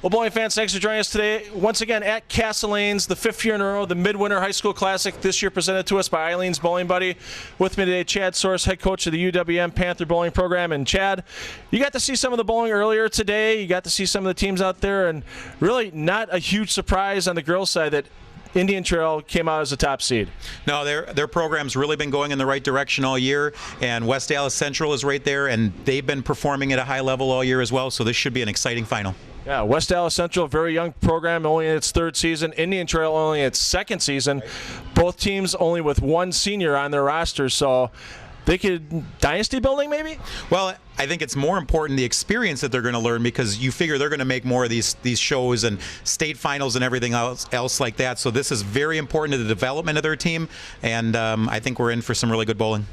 Well, bowling fans, thanks for joining us today. Once again, at Castle Lanes, the 5th year in a row, the MidWinter High School Classic, this year presented to us by Eileen's Bowling Buddy. With me today, Chad Source, head coach of the UWM Panther Bowling Program. And Chad, you got to see some of the bowling earlier today. You got to see some of the teams out there, and really not a huge surprise on the girls' side that Indian Trail came out as a top seed. No, their program's really been going in the right direction all year, and West Dallas Central is right there, and they've been performing at a high level all year as well, so this should be an exciting final. Yeah, West Dallas Central, very young program, only in its 3rd season. Indian Trail only in its 2nd season. Both teams only with one senior on their roster, so they could dynasty building maybe? Well, I think it's more important the experience that they're going to learn, because you figure they're going to make more of these shows and state finals and everything else like that. So this is very important to the development of their team, and I think we're in for some really good bowling.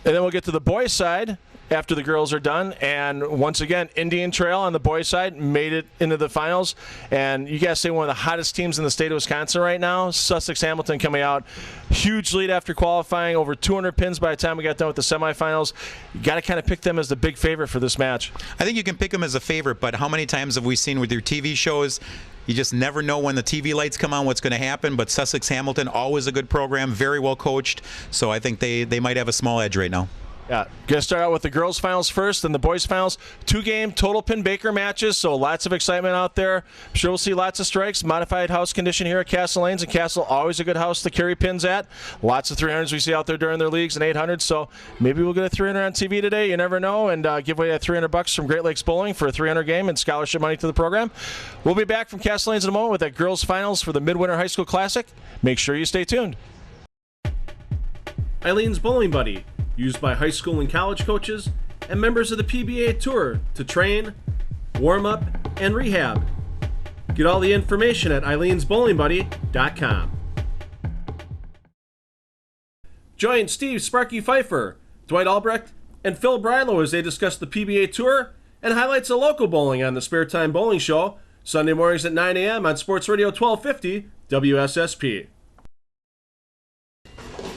And then we'll get to the boys' side after the girls are done, and once again, Indian Trail on the boys' side made it into the finals, and you guys say one of the hottest teams in the state of Wisconsin right now. Sussex Hamilton coming out, huge lead after qualifying, over 200 pins by the time we got done with the semifinals. You got to kind of pick them as the big favorite for this match. I think you can pick them as a favorite, but how many times have we seen with your TV shows, you just never know when the TV lights come on what's going to happen. But Sussex Hamilton, always a good program, very well coached, so I think they might have a small edge right now. Yeah, going to start out with the girls' finals first, then the boys' finals. 2-game total pin Baker matches, so lots of excitement out there. I'm sure we'll see lots of strikes. Modified house condition here at Castle Lanes, and Castle always a good house to carry pins at. Lots of 300s we see out there during their leagues and 800s, so maybe we'll get a 300 on TV today. You never know, and give away that $300 from Great Lakes Bowling for a 300 game and scholarship money to the program. We'll be back from Castle Lanes in a moment with that girls' finals for the MidWinter High School Classic. Make sure you stay tuned. Eileen's Bowling Buddy, used by high school and college coaches and members of the PBA Tour to train, warm up, and rehab. Get all the information at eileensbowlingbuddy.com. Join Steve Sparky Pfeiffer, Dwight Albrecht, and Phil Brilo as they discuss the PBA Tour and highlights of local bowling on the Spare Time Bowling Show, Sunday mornings at 9 a.m. on Sports Radio 1250 WSSP.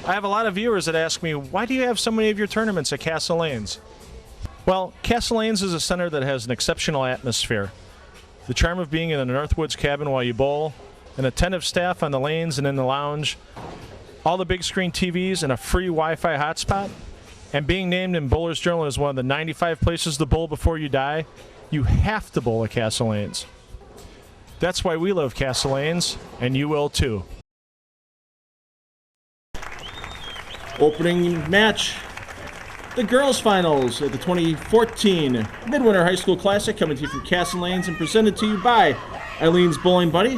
I have a lot of viewers that ask me, why do you have so many of your tournaments at Castle Lanes? Well, Castle Lanes is a center that has an exceptional atmosphere. The charm of being in a Northwoods cabin while you bowl, an attentive staff on the lanes and in the lounge, all the big screen TVs and a free Wi-Fi hotspot, and being named in Bowler's Journal as one of the 95 places to bowl before you die, you have to bowl at Castle Lanes. That's why we love Castle Lanes, and you will too. Opening match, the girls' finals at the 2014 MidWinter High School Classic, coming to you from Castle Lanes and presented to you by Eileen's Bowling Buddy.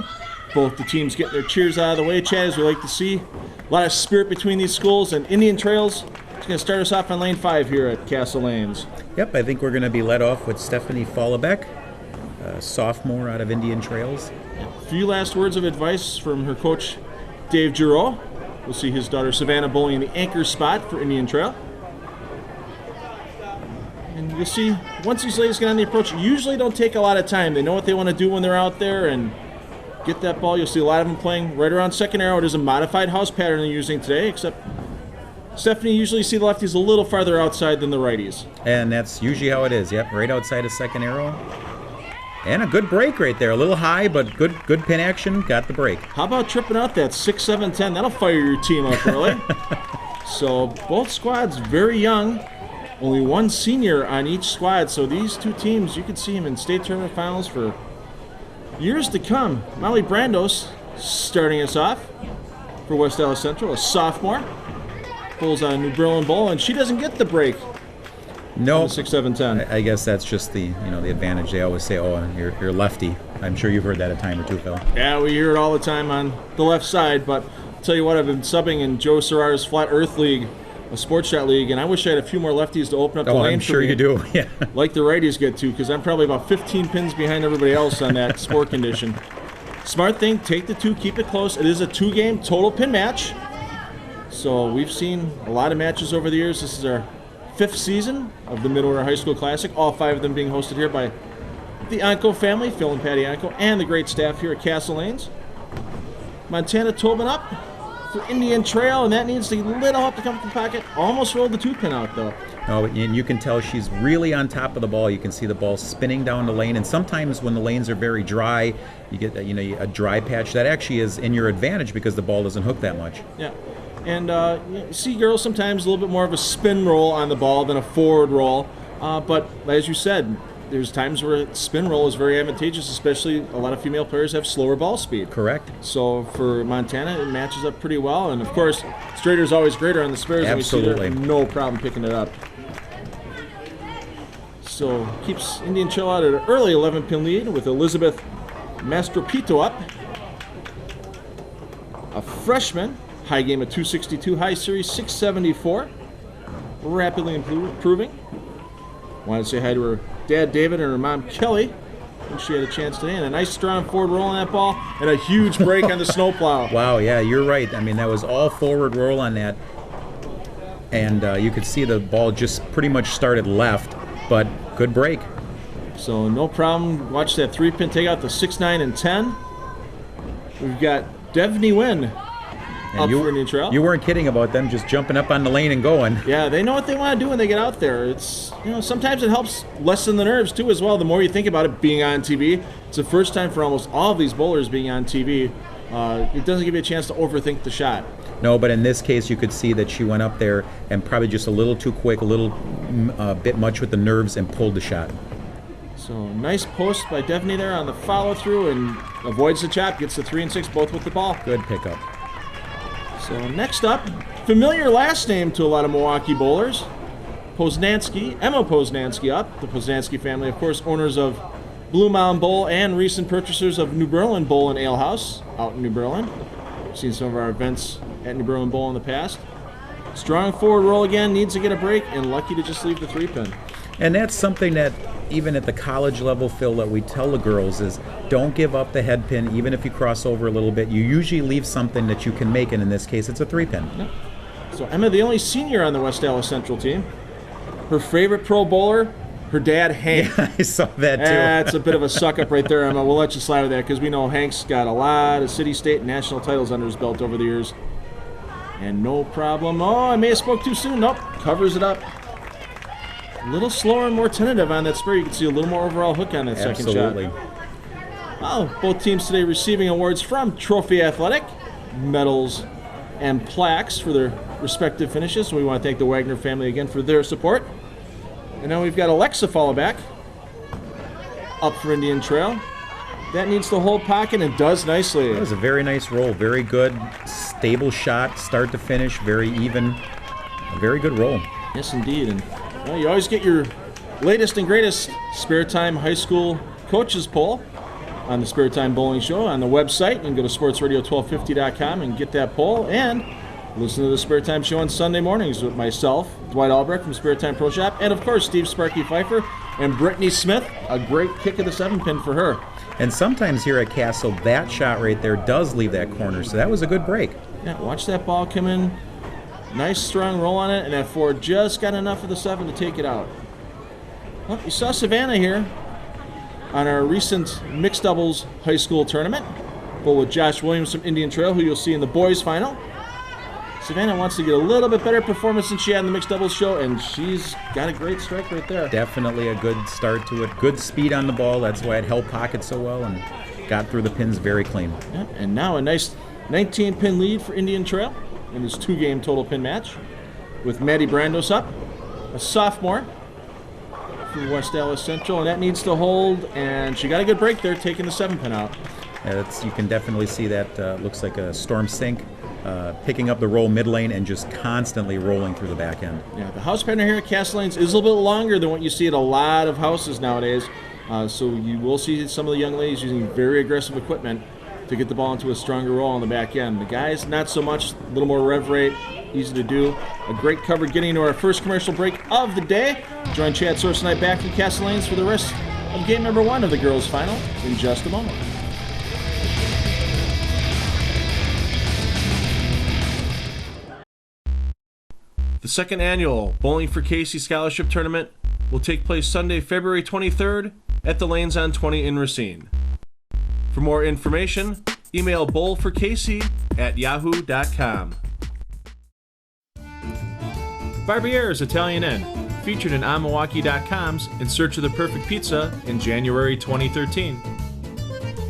Both the teams getting their cheers out of the way, Chad, as we like to see. A lot of spirit between these schools, and Indian Trails is going to start us off on lane 5 here at Castle Lanes. Yep, I think we're going to be led off with Stephanie Fallebeck, a sophomore out of Indian Trails. A few last words of advice from her coach, Dave Giroux. We'll see his daughter Savannah bowling in the anchor spot for Indian Trail. And you'll see, once these ladies get on the approach, usually don't take a lot of time. They know what they want to do when they're out there and get that ball. You'll see a lot of them playing right around second arrow. It is a modified house pattern they're using today, except Stephanie, usually see the lefties a little farther outside than the righties. And that's usually how it is, yep, right outside of second arrow. And a good break right there. A little high, but good pin action. Got the break. How about tripping out that 6-7-10? That'll fire your team up early. So both squads very young. Only one senior on each squad. So these two teams, you could see them in state tournament finals for years to come. Molly Brandos starting us off for West Dallas Central, a sophomore. Pulls on a New Berlin Bowl, and she doesn't get the break. No, 6-7-10. I guess that's just the the advantage. They always say, "Oh, you're lefty." I'm sure you've heard that a time or two, Phil. Yeah, we hear it all the time on the left side. But I'll tell you what, I've been subbing in Joe Serrar's Flat Earth League, a sports shot league, and I wish I had a few more lefties to open up the lane. I'm sure you do. Yeah, like the righties get to, because I'm probably about 15 pins behind everybody else on that sport condition. Smart thing, take the 2, keep it close. It is a 2-game total pin match. So we've seen a lot of matches over the years. This is our 5th season of the MidWinter High School Classic, all 5 of them being hosted here by the Onco family, Phil and Patty Onco, and the great staff here at Castle Lanes. Montana Tobin up, for Indian Trail, and that needs a little help to come from the pocket. Almost rolled the 2-pin out, though. No, and you can tell she's really on top of the ball. You can see the ball spinning down the lane, and sometimes when the lanes are very dry, you get a dry patch. That actually is in your advantage because the ball doesn't hook that much. Yeah, and you see girls sometimes a little bit more of a spin roll on the ball than a forward roll. But as you said, there's times where spin roll is very advantageous, especially a lot of female players have slower ball speed. Correct. So for Montana, it matches up pretty well. And of course, straighter is always greater on the spares. Absolutely. And we see no problem picking it up. So keeps Indian Trail out at an early 11-pin lead with Elizabeth Mastropito up. A freshman, high game at 262, high series 674. Rapidly improving. Wanted to say hi to her dad, David, and her mom, Kelly, when she had a chance today. And a nice, strong forward roll on that ball, and a huge break on the snowplow. Wow, yeah, you're right. I mean, that was all forward roll on that. And you could see the ball just pretty much started left, but good break. So no problem. Watch that 3-pin take out the 6, 9, and 10. We've got Devney Wynn up for Indian Trail. You weren't kidding about them just jumping up on the lane and going. Yeah, they know what they want to do when they get out there. It's, sometimes it helps lessen the nerves too as well. The more you think about it being on TV, it's the first time for almost all of these bowlers being on TV. It doesn't give you a chance to overthink the shot. No, but in this case, you could see that she went up there and probably just a little too quick, a little bit much with the nerves, and pulled the shot. So nice post by Devney there on the follow through and avoids the chop, gets the 3 and 6 both with the ball. Good pickup. So next up, familiar last name to a lot of Milwaukee bowlers, Poznansky, Emma Poznansky up. The Poznansky family, of course, owners of Blue Mountain Bowl and recent purchasers of New Berlin Bowl and Ale House out in New Berlin. Seen some of our events at New Berlin Bowl in the past. Strong forward roll again, needs to get a break, and lucky to just leave the 3-pin. And that's something that even at the college level, Phil, that we tell the girls is don't give up the head pin, even if you cross over a little bit. You usually leave something that you can make, and in this case, it's a 3-pin. Yep. So Emma, the only senior on the West Dallas Central team. Her favorite pro bowler, her dad, Hank. Yeah, I saw that too. That's a bit of a suck-up right there, Emma. We'll let you slide with that because we know Hank's got a lot of city, state, and national titles under his belt over the years. And no problem. Oh, I may have spoke too soon. Nope, covers it up. A little slower and more tentative on that spur. You can see a little more overall hook on that second shot. Absolutely. Well, both teams today receiving awards from Trophy Athletic, medals and plaques for their respective finishes. So we want to thank the Wagner family again for their support. And now we've got Alexa follow back up for Indian Trail. That needs to hold pocket and does nicely. That was a very nice roll. Very good, stable shot, start to finish, very even. A very good roll. Yes, indeed. And well, you always get your latest and greatest Spare Time High School Coaches Poll on the Spare Time Bowling Show on the website. You can go to sportsradio1250.com and get that poll. And listen to the Spare Time Show on Sunday mornings with myself, Dwight Albrecht from Spare Time Pro Shop, and of course Steve Sparky Pfeiffer and Brittany Smith. A great kick of the 7-pin for her. And sometimes here at Castle, that shot right there does leave that corner, so that was a good break. Yeah, watch that ball come in. Nice strong roll on it, and that 4 just got enough of the 7 to take it out. Well, you saw Savannah here on our recent mixed doubles high school tournament. Bowl with Josh Williams from Indian Trail, who you'll see in the boys final. Savannah wants to get a little bit better performance than she had in the mixed doubles show, and she's got a great strike right there. Definitely a good start to it. Good speed on the ball. That's why it held pocket so well and got through the pins very clean. Yeah, and now a nice 19-pin lead for Indian Trail in this 2-game total pin match with Maddie Brandos up, a sophomore from West Dallas Central, and that needs to hold, and she got a good break there, taking the 7-pin out. You can definitely see that looks like a storm sink. Picking up the roll mid lane and just constantly rolling through the back end. Yeah, the house pattern here at Castle Lanes is a little bit longer than what you see at a lot of houses nowadays. So you will see some of the young ladies using very aggressive equipment to get the ball into a stronger roll on the back end. The guys, not so much, a little more rev rate, easy to do. A great cover getting into our first commercial break of the day. Join Chad Source and I back from Castle Lanes for the rest of game number 1 of the girls' final in just a moment. The second annual Bowling for Casey Scholarship Tournament will take place Sunday, February 23rd at the Lanes on 20 in Racine. For more information, Email bowlforcasey@yahoo.com. Barbiere's Italian Inn, featured in onmilwaukee.com's In Search of the Perfect Pizza in January 2013.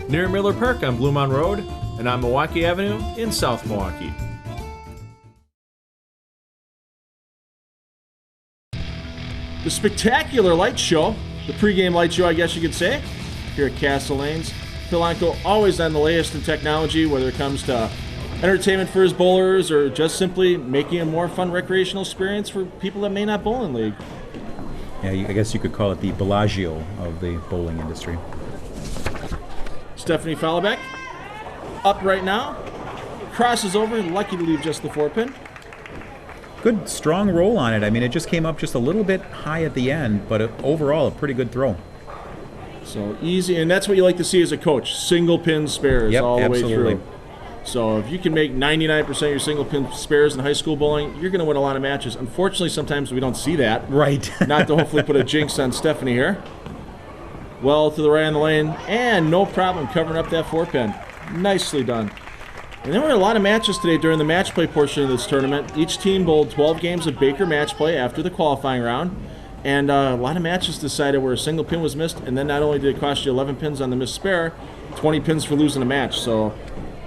Near Miller Park on Blue Mound Road and on Milwaukee Avenue in South Milwaukee. The spectacular light show, the pregame light show, I guess you could say, here at Castle Lanes. Phil Onko always on the latest in technology, whether it comes to entertainment for his bowlers or just simply making a more fun recreational experience for people that may not bowl in league. Yeah, I guess you could call it the Bellagio of the bowling industry. Stephanie Fallebeck, up right now, crosses over, lucky to leave just the 4-pin. Good, strong roll on it. I mean, it just came up just a little bit high at the end, but overall, a pretty good throw. So easy, and that's what you like to see as a coach, single pin spares all the way through. So if you can make 99% of your single pin spares in high school bowling, you're going to win a lot of matches. Unfortunately, sometimes we don't see that. Right. Not to hopefully put a jinx on Stephanie here. Well to the right on the lane, and no problem covering up that 4-pin. Nicely done. And there were a lot of matches today during the match play portion of this tournament. Each team bowled 12 games of Baker match play after the qualifying round. And a lot of matches decided where a single pin was missed, and then not only did it cost you 11 pins on the missed spare, 20 pins for losing a match. So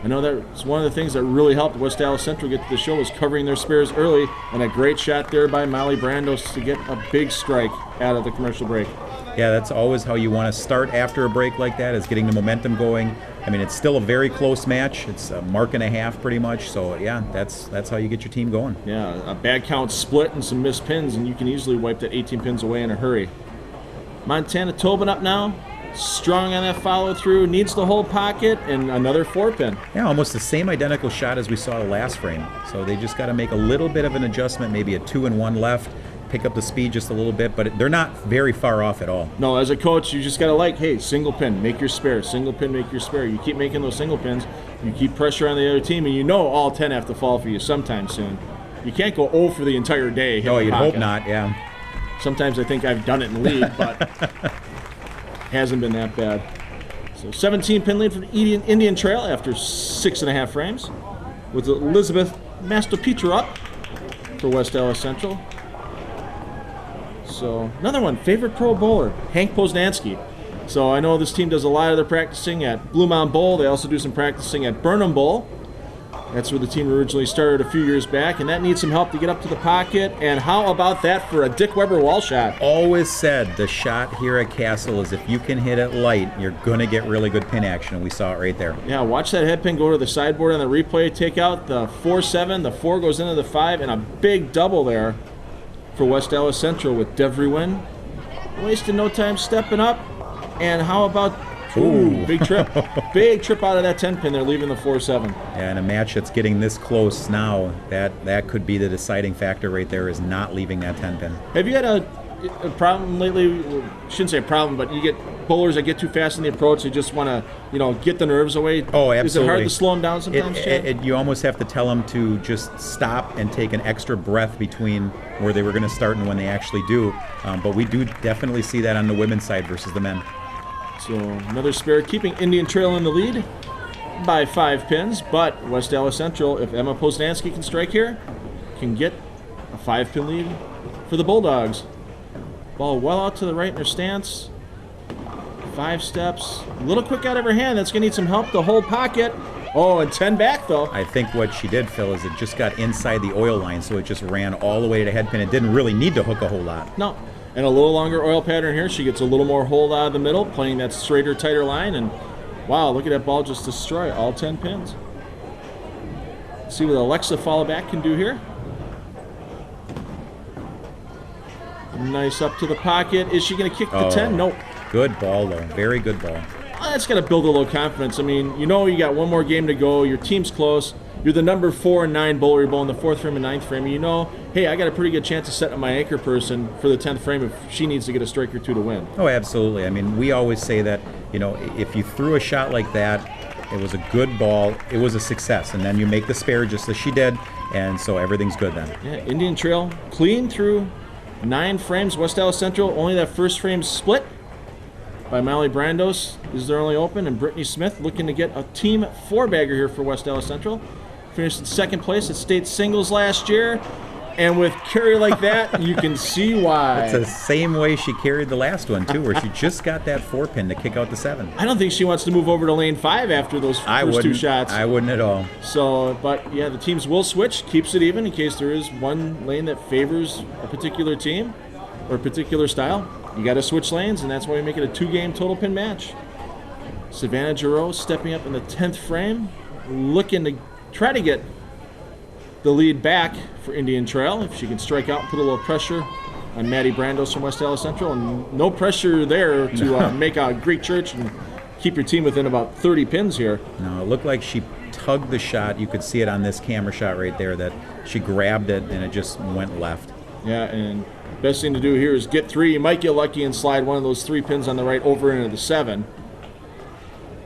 I know that's one of the things that really helped West Dallas Central get to the show was covering their spares early, and a great shot there by Molly Brandos to get a big strike out of the commercial break. Yeah, that's always how you want to start after a break like that, is getting the momentum going. I mean, it's still a very close match. It's a mark and a half pretty much. So, yeah, that's how you get your team going. Yeah, a bad count split and some missed pins, and you can easily wipe that 18 pins away in a hurry. Montana Tobin up now. Strong on that follow-through. Needs the whole pocket and another 4-pin. Yeah, almost the same identical shot as we saw the last frame. So they just got to make a little bit of an adjustment, maybe a 2-and-1 left. Pick up the speed just a little bit, but they're not very far off at all. No, as a coach, you just got to hey, single pin, make your spare. Single pin, make your spare. You keep making those single pins, you keep pressure on the other team, and you know all 10 have to fall for you sometime soon. You can't go 0 for the entire day. No, you'd hope not, yeah. Sometimes I think I've done it in league, but hasn't been that bad. So 17-pin lead for the Indian Trail after 6.5 frames, with Elizabeth Mastopetra up for West Dallas Central. So another one, favorite pro bowler, Hank Poznansky. So I know this team does a lot of their practicing at Blue Mound Bowl. They also do some practicing at Burnham Bowl. That's where the team originally started a few years back, and that needs some help to get up to the pocket. And how about that for a Dick Weber wall shot? Always said the shot here at Castle is if you can hit it light, you're going to get really good pin action, and we saw it right there. Yeah, watch that head pin go to the sideboard on the replay, take out the 4-7, the 4 goes into the 5, and a big double there for West Dallas Central with Devry Wynn. Wasting no time stepping up. And how about, big trip. Big trip out of that 10-pin. They're leaving the 4-7. Yeah, in a match that's getting this close now, that could be the deciding factor right there, is not leaving that 10-pin. Have you had a problem lately? Shouldn't say a problem, but you get bowlers that get too fast in the approach. They just want to, get the nerves away. Oh, absolutely. Is it hard to slow them down sometimes, Chad? You almost have to tell them to just stop and take an extra breath between where they were going to start and when they actually do. But we do definitely see that on the women's side versus the men. So another spare, keeping Indian Trail in the lead by 5 pins. But West Dallas Central, if Emma Poznansky can strike here, can get a 5-pin lead for the Bulldogs. Ball well out to the right in her stance. 5 steps. A little quick out of her hand. That's going to need some help to hold pocket. Oh, and 10 back, though. I think what she did, Phil, is it just got inside the oil line, so it just ran all the way to head pin. It didn't really need to hook a whole lot. No. And a little longer oil pattern here. She gets a little more hold out of the middle, playing that straighter, tighter line. And, wow, look at that ball just destroy all 10 pins. Let's see what Alexa Falleback can do here. Nice up to the pocket. Is she going to kick the 10? Nope. Good ball, though. Very good ball. That's got to build a little confidence. I mean, you got one more game to go. Your team's close. You're the number 4 and 9 bowler. You're bowling the 4th frame and 9th frame. And hey, I got a pretty good chance of setting my anchor person for the 10th frame if she needs to get a strike or 2 to win. Oh, absolutely. I mean, we always say that, if you threw a shot like that, it was a good ball, it was a success. And then you make the spare just as she did, and so everything's good then. Yeah, Indian Trail clean through 9 frames. West Dallas Central, only that first frame split. by Molly Brandos is their only open, and Brittany Smith looking to get a team 4-bagger here for West Dallas Central. Finished in second place at state singles last year, and with carry like that, you can see why. It's the same way she carried the last one, too, where she just got that 4-pin to kick out the 7. I don't think she wants to move over to lane 5 after those first 2 shots. I wouldn't at all. So, but yeah, the teams will switch, keeps it even in case there is one lane that favors a particular team or a particular style. You got to switch lanes, and that's why we make it a 2-game total pin match. Savannah Giroux stepping up in the 10th frame, looking to try to get the lead back for Indian Trail. If she can strike out, put a little pressure on Maddie Brandos from West Dallas Central, and no pressure there to make a Greek church and keep your team within about 30 pins here. No, it looked like she tugged the shot. You could see it on this camera shot right there that she grabbed it and it just went left. Yeah, and best thing to do here is get 3. You might get lucky and slide one of those 3 pins on the right over into the 7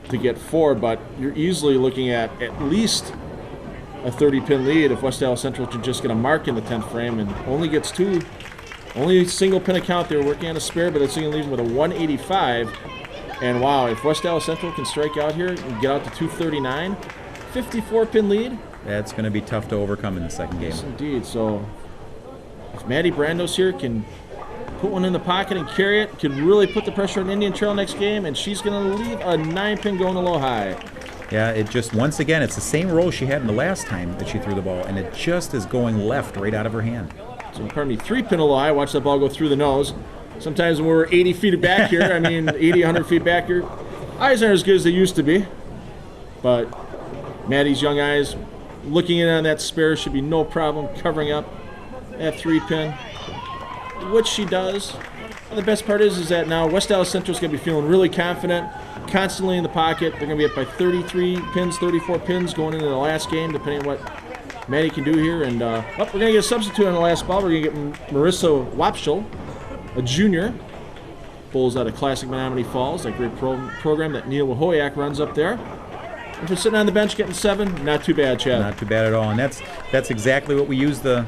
to get 4, but you're easily looking at least a 30-pin lead if West Dallas Central can just get a mark in the 10th frame and only gets 2. Only a single pin account. They're working on a spare, but it's going to leave them with a 185. And wow, if West Dallas Central can strike out here and get out to 239, 54-pin lead. That's going to be tough to overcome in the second game. Yes, indeed. So if Maddie Brandos here can put one in the pocket and carry it, can really put the pressure on Indian Trail next game, and she's going to leave a 9-pin going to low high. Yeah, it just, once again, it's the same roll she had in the last time that she threw the ball, and it just is going left right out of her hand. So, pardon me, 3-pin low high. Watch that ball go through the nose. Sometimes when we're 80 feet back here, 80, 100 feet back here, eyes aren't as good as they used to be. But Maddie's young eyes, looking in on that spare, should be no problem covering up that 3-pin, which she does. And the best part is that now West Dallas Central's going to be feeling really confident, constantly in the pocket. They're going to be up by 33 pins, 34 pins going into the last game, depending on what Maddie can do here. And we're going to get a substitute on the last ball. We're going to get Marissa Wapschel, a junior, bowls out of Classic Menominee Falls, that great program that Neil Wahoyak runs up there. And for sitting on the bench getting 7, not too bad, Chad. Not too bad at all, and that's exactly what we use the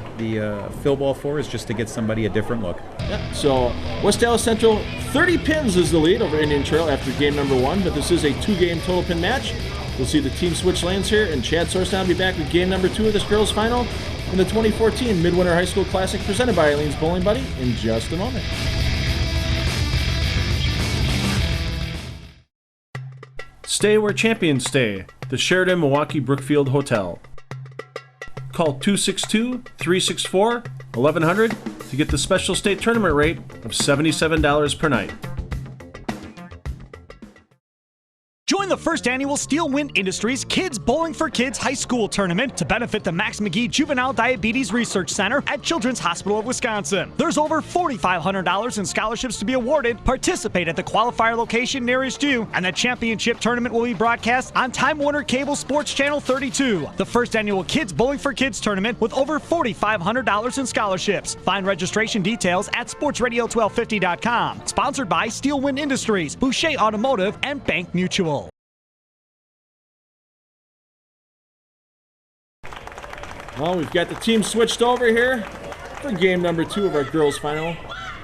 fill ball for, is just to get somebody a different look. Yeah. So West Dallas Central, 30 pins is the lead over Indian Trail after game number 1, but this is a 2-game total pin match. We'll see the team switch lanes here, and Chad Sorstown will be back with game number 2 of this girls' final in the 2014 MidWinter High School Classic presented by Eileen's Bowling Buddy in just a moment. Stay where champions stay. The Sheraton Milwaukee Brookfield Hotel. Call 262-364-1100 to get the special state tournament rate of $77 per night. Join the first annual Steel Wind Industries Kids Bowling for Kids High School Tournament to benefit the Max McGee Juvenile Diabetes Research Center at Children's Hospital of Wisconsin. There's over $4,500 in scholarships to be awarded. Participate at the qualifier location nearest you, and the championship tournament will be broadcast on Time Warner Cable SportsChannel 32. The first annual Kids Bowling for Kids Tournament with over $4,500 in scholarships. Find registration details at sportsradio1250.com. Sponsored by Steel Wind Industries, Boucher Automotive, and Bank Mutual. Well, we've got the team switched over here for game number 2 of our girls' final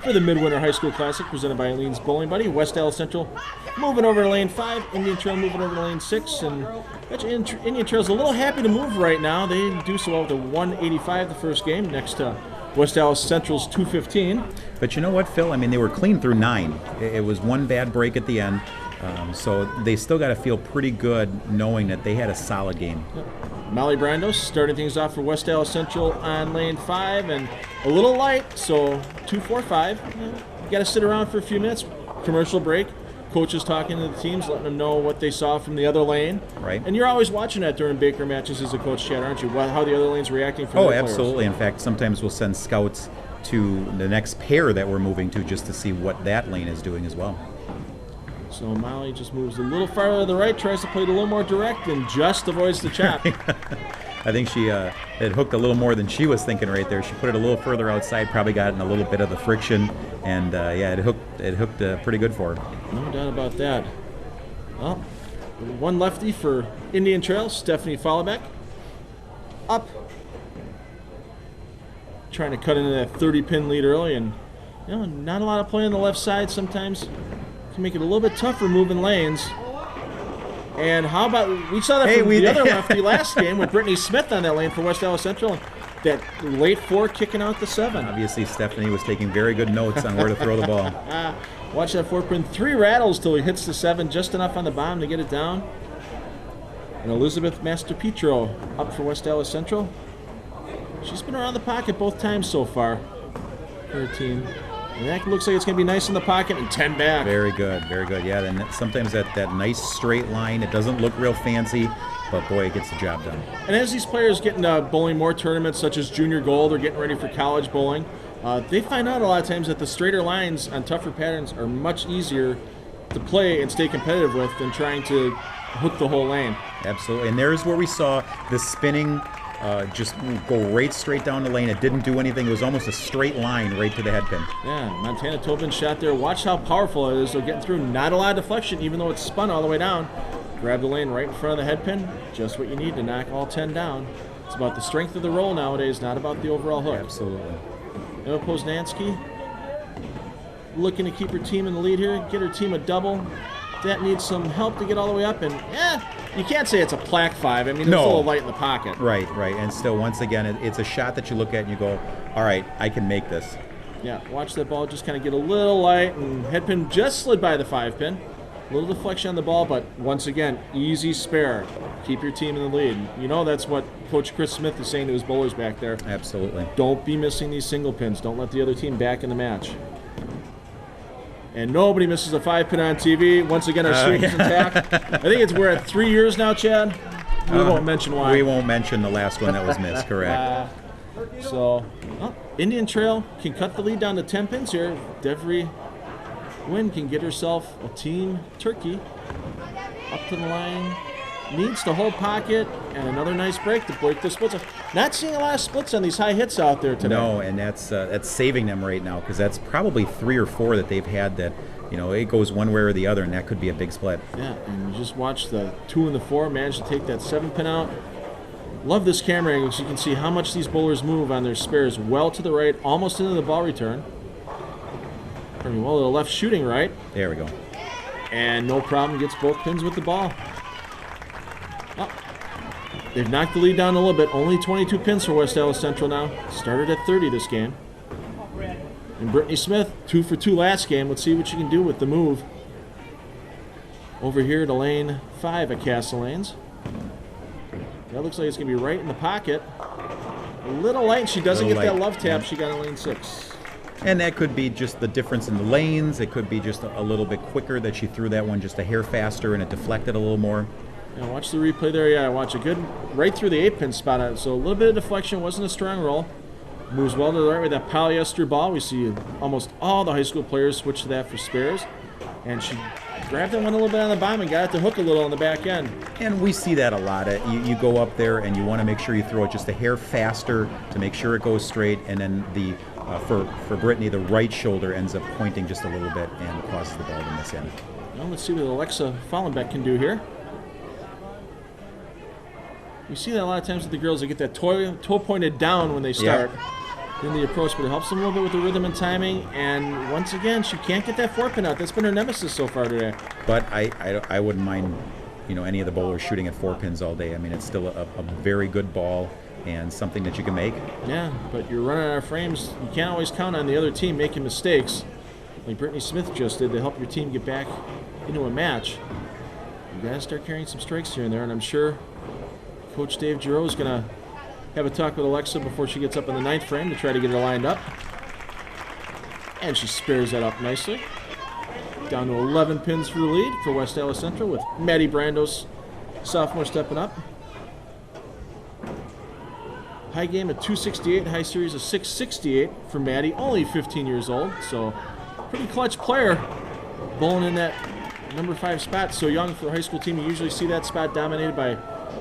for the Midwinter High School Classic presented by Eileen's Bowling Buddy. West Dallas Central moving over to lane 5, Indian Trail moving over to lane 6, and Indian Trail's a little happy to move right now. They didn't do so well with the 185 the first game next to West Dallas Central's 215. But you know what, Phil? I mean, they were clean through 9. It was one bad break at the end. So they still got to feel pretty good knowing that they had a solid game. Yep. Molly Brandos starting things off for West Dallas Central on lane 5, and a little light, so 2-4-5. You got to sit around for a few minutes. Commercial break. Coaches talking to the teams, letting them know what they saw from the other lane. Right. And you're always watching that during Baker matches as a coach, Chad, aren't you? How the other lane's reacting from their absolutely. players. In fact, sometimes we'll send scouts to the next pair that we're moving to just to see what that lane is doing as well. So Molly just moves a little farther to the right, tries to play it a little more direct, and just avoids the chop. I think she had hooked a little more than she was thinking right there. She put it a little further outside, probably got in a little bit of the friction, and it hooked pretty good for her. No doubt about that. Well, one lefty for Indian Trail, Stephanie Follebeck. Up. Trying to cut into that 30-pin lead early, and not a lot of play on the left side sometimes to make it a little bit tougher moving lanes. And how about, we saw that from the other lefty last game with Brittany Smith on that lane for West Allis Central. That late 4 kicking out the 7. Obviously, Stephanie was taking very good notes on where to throw the ball. Watch that 4-pin. 3 rattles till he hits the 7, just enough on the bottom to get it down. And Elizabeth Masterpetro up for West Allis Central. She's been around the pocket both times so far for her team. And that looks like it's going to be nice in the pocket and 10 back. Very good, very good. Yeah, and sometimes that nice straight line, it doesn't look real fancy, but boy, it gets the job done. And as these players get into bowling more tournaments, such as Junior Gold or getting ready for college bowling, they find out a lot of times that the straighter lines on tougher patterns are much easier to play and stay competitive with than trying to hook the whole lane. Absolutely, and there's where we saw the spinning just go right straight down the lane. It didn't do anything. It was almost a straight line right to the head pin. Yeah, Montana Tobin shot there. Watch how powerful it is. They're getting through. Not a lot of deflection, even though it's spun all the way down. Grab the lane right in front of the head pin. Just what you need to knock all 10 down. It's about the strength of the roll nowadays, not about the overall hook. Absolutely. Emma Poznansky looking to keep her team in the lead here. Get her team a double. That needs some help to get all the way up. And, you can't say it's a plaque 5. I mean, it's a little light in the pocket. Right. And still, once again, it's a shot that you look at and you go, all right, I can make this. Yeah, watch that ball just kind of get a little light, and head pin just slid by the 5 pin. A little deflection on the ball, but once again, easy spare. Keep your team in the lead. You know that's what Coach Chris Smith is saying to his bowlers back there. Absolutely. Don't be missing these single pins. Don't let the other team back in the match. And nobody misses a 5 pin on TV. Once again, our streak is intact. I think we're at 3 years now, Chad. We won't mention why. We won't mention the last one that was missed, correct. Indian Trail can cut the lead down to 10 pins here. Devry Wynn can get herself a team turkey up to the line. Needs to hold pocket and another nice break to break the splits. Not seeing a lot of splits on these high hits out there today. No, and that's saving them right now, because that's probably 3 or 4 that they've had that, it goes one way or the other, and that could be a big split. Yeah, and you just watch the 2 and the 4 manage to take that 7 pin out. Love this camera angle so you can see how much these bowlers move on their spares. Well to the right, almost into the ball return. Well to the left, shooting right. There we go. And no problem, gets both pins with the ball. They've knocked the lead down a little bit. Only 22 pins for West Allis Central now. Started at 30 this game. And Brittany Smith, 2 for 2 last game. Let's see what she can do with the move. Over here to lane 5 at Castle Lanes. That looks like it's going to be right in the pocket. A little light. She doesn't get that love tap she got in lane 6. And that could be just the difference in the lanes. It could be just a little bit quicker that she threw that one just a hair faster and it deflected a little more. Yeah, watch the replay there. Yeah, watch a good right through the 8 pin spot on it. So a little bit of deflection, wasn't a strong roll. Moves well to the right with that polyester ball. We see almost all the high school players switch to that for spares. And she grabbed that one a little bit on the bottom and got it to hook a little on the back end. And we see that a lot. You go up there and you want to make sure you throw it just a hair faster to make sure it goes straight. And then for Brittany, the right shoulder ends up pointing just a little bit and causes the ball to miss in. Well, let's see what Alexa Fallenbeck can do here. You see that a lot of times with the girls. They get that toe pointed down when they start in the approach, but it helps them a little bit with the rhythm and timing. And once again, she can't get that 4 pin out. That's been her nemesis so far today. But I wouldn't mind, any of the bowlers shooting at 4 pins all day. I mean, it's still a very good ball and something that you can make. Yeah, but you're running out of frames. You can't always count on the other team making mistakes, like Brittany Smith just did, to help your team get back into a match. You got to start carrying some strikes here and there, and I'm sure Coach Dave Giroux is going to have a talk with Alexa before she gets up in the 9th frame to try to get her lined up. And she spares that up nicely. Down to 11 pins for the lead for West Allis Central, with Maddie Brandos, sophomore, stepping up. High game at 268, high series of 668 for Maddie, only 15 years old, so pretty clutch player, bowling in that number 5 spot. So young for the high school team. You usually see that spot dominated by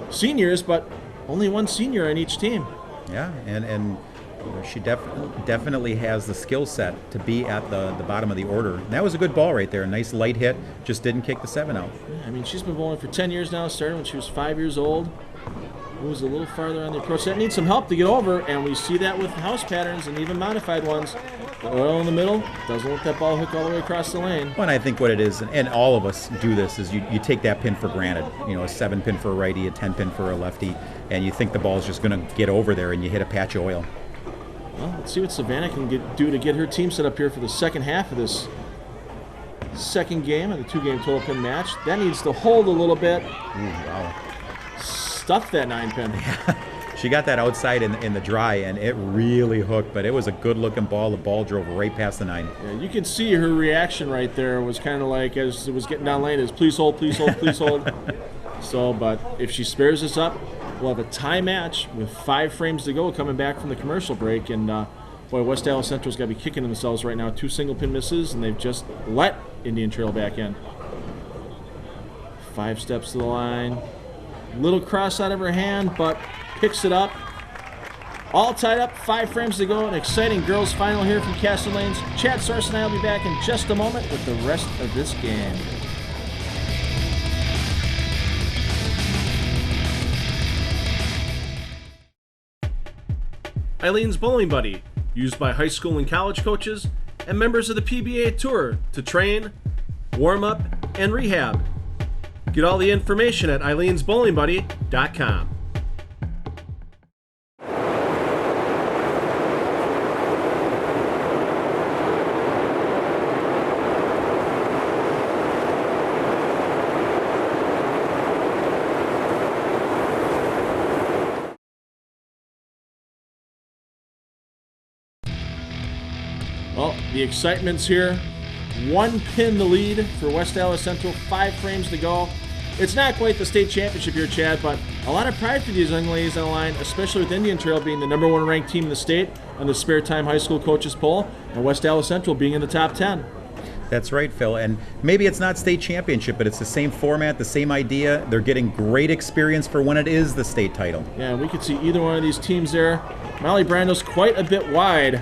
seniors, but only one senior on each team. Yeah, and she definitely has the skill set to be at the bottom of the order. And that was a good ball right there. A nice light hit, just didn't kick the 7 out. Yeah, I mean, she's been bowling for 10 years now, started when she was 5 years old. Moves a little farther on the approach. That needs some help to get over, and we see that with house patterns and even modified ones. The oil in the middle, doesn't let that ball hook all the way across the lane. Well, and I think what it is, and all of us do this, is you take that pin for granted. You know, a 7-pin for a righty, a 10-pin for a lefty, and you think the ball's just going to get over there, and you hit a patch of oil. Well, let's see what Savannah can do to get her team set up here for the second half of this second game of the 2-game total pin match. That needs to hold a little bit. Ooh, wow. Stuff that 9-pin. She got that outside in the dry, and it really hooked, but it was a good-looking ball. The ball drove right past the 9. Yeah, you can see her reaction right there was kind of like, as it was getting down lane, is please hold, please hold, please hold. So, but if she spares this up, we'll have a tie match with 5 frames to go coming back from the commercial break. And boy, West Dallas Central's got to be kicking themselves right now. 2 single-pin misses, and they've just let Indian Trail back in. 5 steps to the line. Little cross out of her hand, but picks it up. All tied up, 5 frames to go. An exciting girls final here from Castle Lanes. Chad Source and I will be back in just a moment with the rest of this game. Eileen's Bowling Buddy, used by high school and college coaches and members of the PBA Tour to train, warm up, and rehab. Get all the information at eileensbowlingbuddy.com. Well, the excitement's here. 1 pin the lead for West Dallas Central. 5 frames to go. It's not quite the state championship here, Chad, but a lot of pride for these young ladies on the line, especially with Indian Trail being the #1 ranked team in the state on the Spare Time High School Coaches Poll, and West Dallas Central being in the top 10. That's right, Phil. And maybe it's not state championship, but it's the same format, the same idea. They're getting great experience for when it is the state title. Yeah, we could see either one of these teams there. Molly Brando's quite a bit wide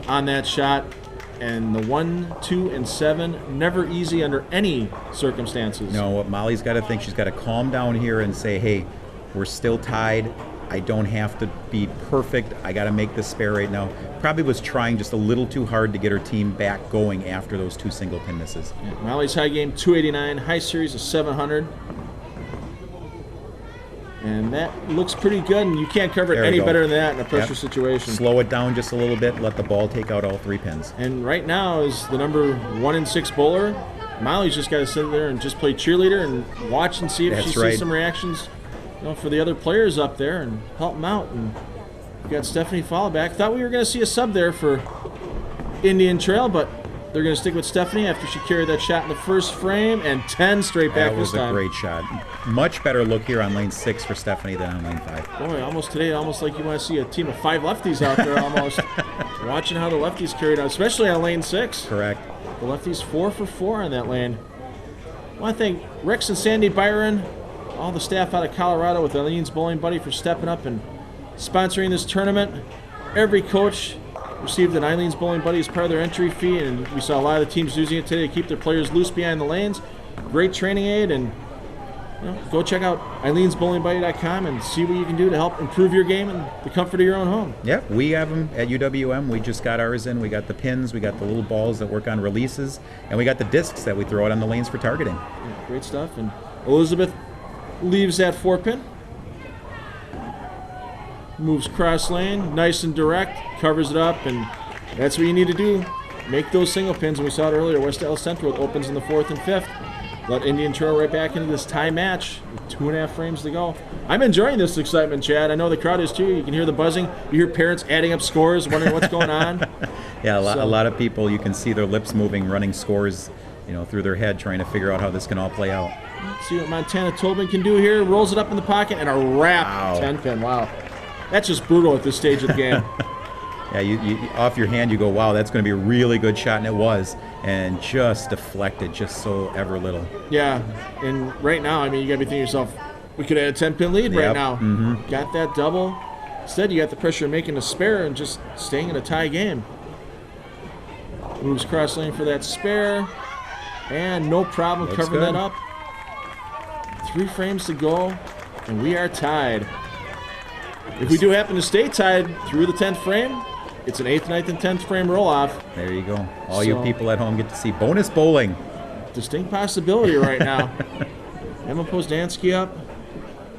on that shot. And the 1, 2, and 7, never easy under any circumstances. No, what Molly's got to think, she's got to calm down here and say, hey, we're still tied. I don't have to be perfect. I got to make this spare right now. Probably was trying just a little too hard to get her team back going after those 2 single pin misses. Yeah, Molly's high game 289, high series is 700. And that looks pretty good, and you can't cover it any better than that in a pressure situation. Slow it down just a little bit, let the ball take out all 3 pins. And right now is the number 1 and 6 bowler. Molly's just got to sit there and just play cheerleader and watch and see if she sees some reactions, for the other players up there and help them out. And we got Stephanie Fallback. Thought we were going to see a sub there for Indian Trail, but they're going to stick with Stephanie after she carried that shot in the first frame, and 10 straight back this time. That was a great shot. Much better look here on lane 6 for Stephanie than on lane 5. Boy, almost like you want to see a team of 5 lefties out there almost. Watching how the lefties carried out, especially on lane 6. Correct. The lefties 4 for 4 on that lane. I want to thank Rex and Sandy Byron, all the staff out of Colorado with Eileen's Bowling Buddy for stepping up and sponsoring this tournament. Every coach received an Eileen's Bowling Buddy as part of their entry fee, and we saw a lot of the teams using it today to keep their players loose behind the lanes. Great training aid, and go check out eileensbowlingbuddy.com and see what you can do to help improve your game in the comfort of your own home. Yep, we have them at UWM. We just got ours in. We got the pins, we got the little balls that work on releases, and we got the discs that we throw out on the lanes for targeting. Yeah, great stuff. And Elizabeth leaves that 4-pin. Moves cross lane, nice and direct, covers it up, and that's what you need to do. Make those single pins, and we saw it earlier. West Dallas Central opens in the 4th and 5th. Let Indian Trail right back into this tie match with 2.5 frames to go. I'm enjoying this excitement, Chad. I know the crowd is too. You can hear the buzzing. You hear parents adding up scores, wondering what's going on. Yeah, a lot of people, you can see their lips moving, running scores, through their head, trying to figure out how this can all play out. Let's see what Montana Tobin can do here. Rolls it up in the pocket, and a wrap 10-pin. Wow. That's just brutal at this stage of the game. Yeah, you off your hand, you go, wow, that's going to be a really good shot, and it was, and just deflected just so ever little. Yeah, and right now, you got to be thinking to yourself, we could have a 10-pin lead right now. Mm-hmm. Got that double. Instead, you got the pressure of making a spare and just staying in a tie game. Moves cross lane for that spare, and no problem covering that up. 3 frames to go, and we are tied. If we do happen to stay tied through the 10th frame, It's an 8th, 9th, and 10th frame roll-off. There you go. All you people at home get to see bonus bowling. Distinct possibility right now. Emma Posdansky up,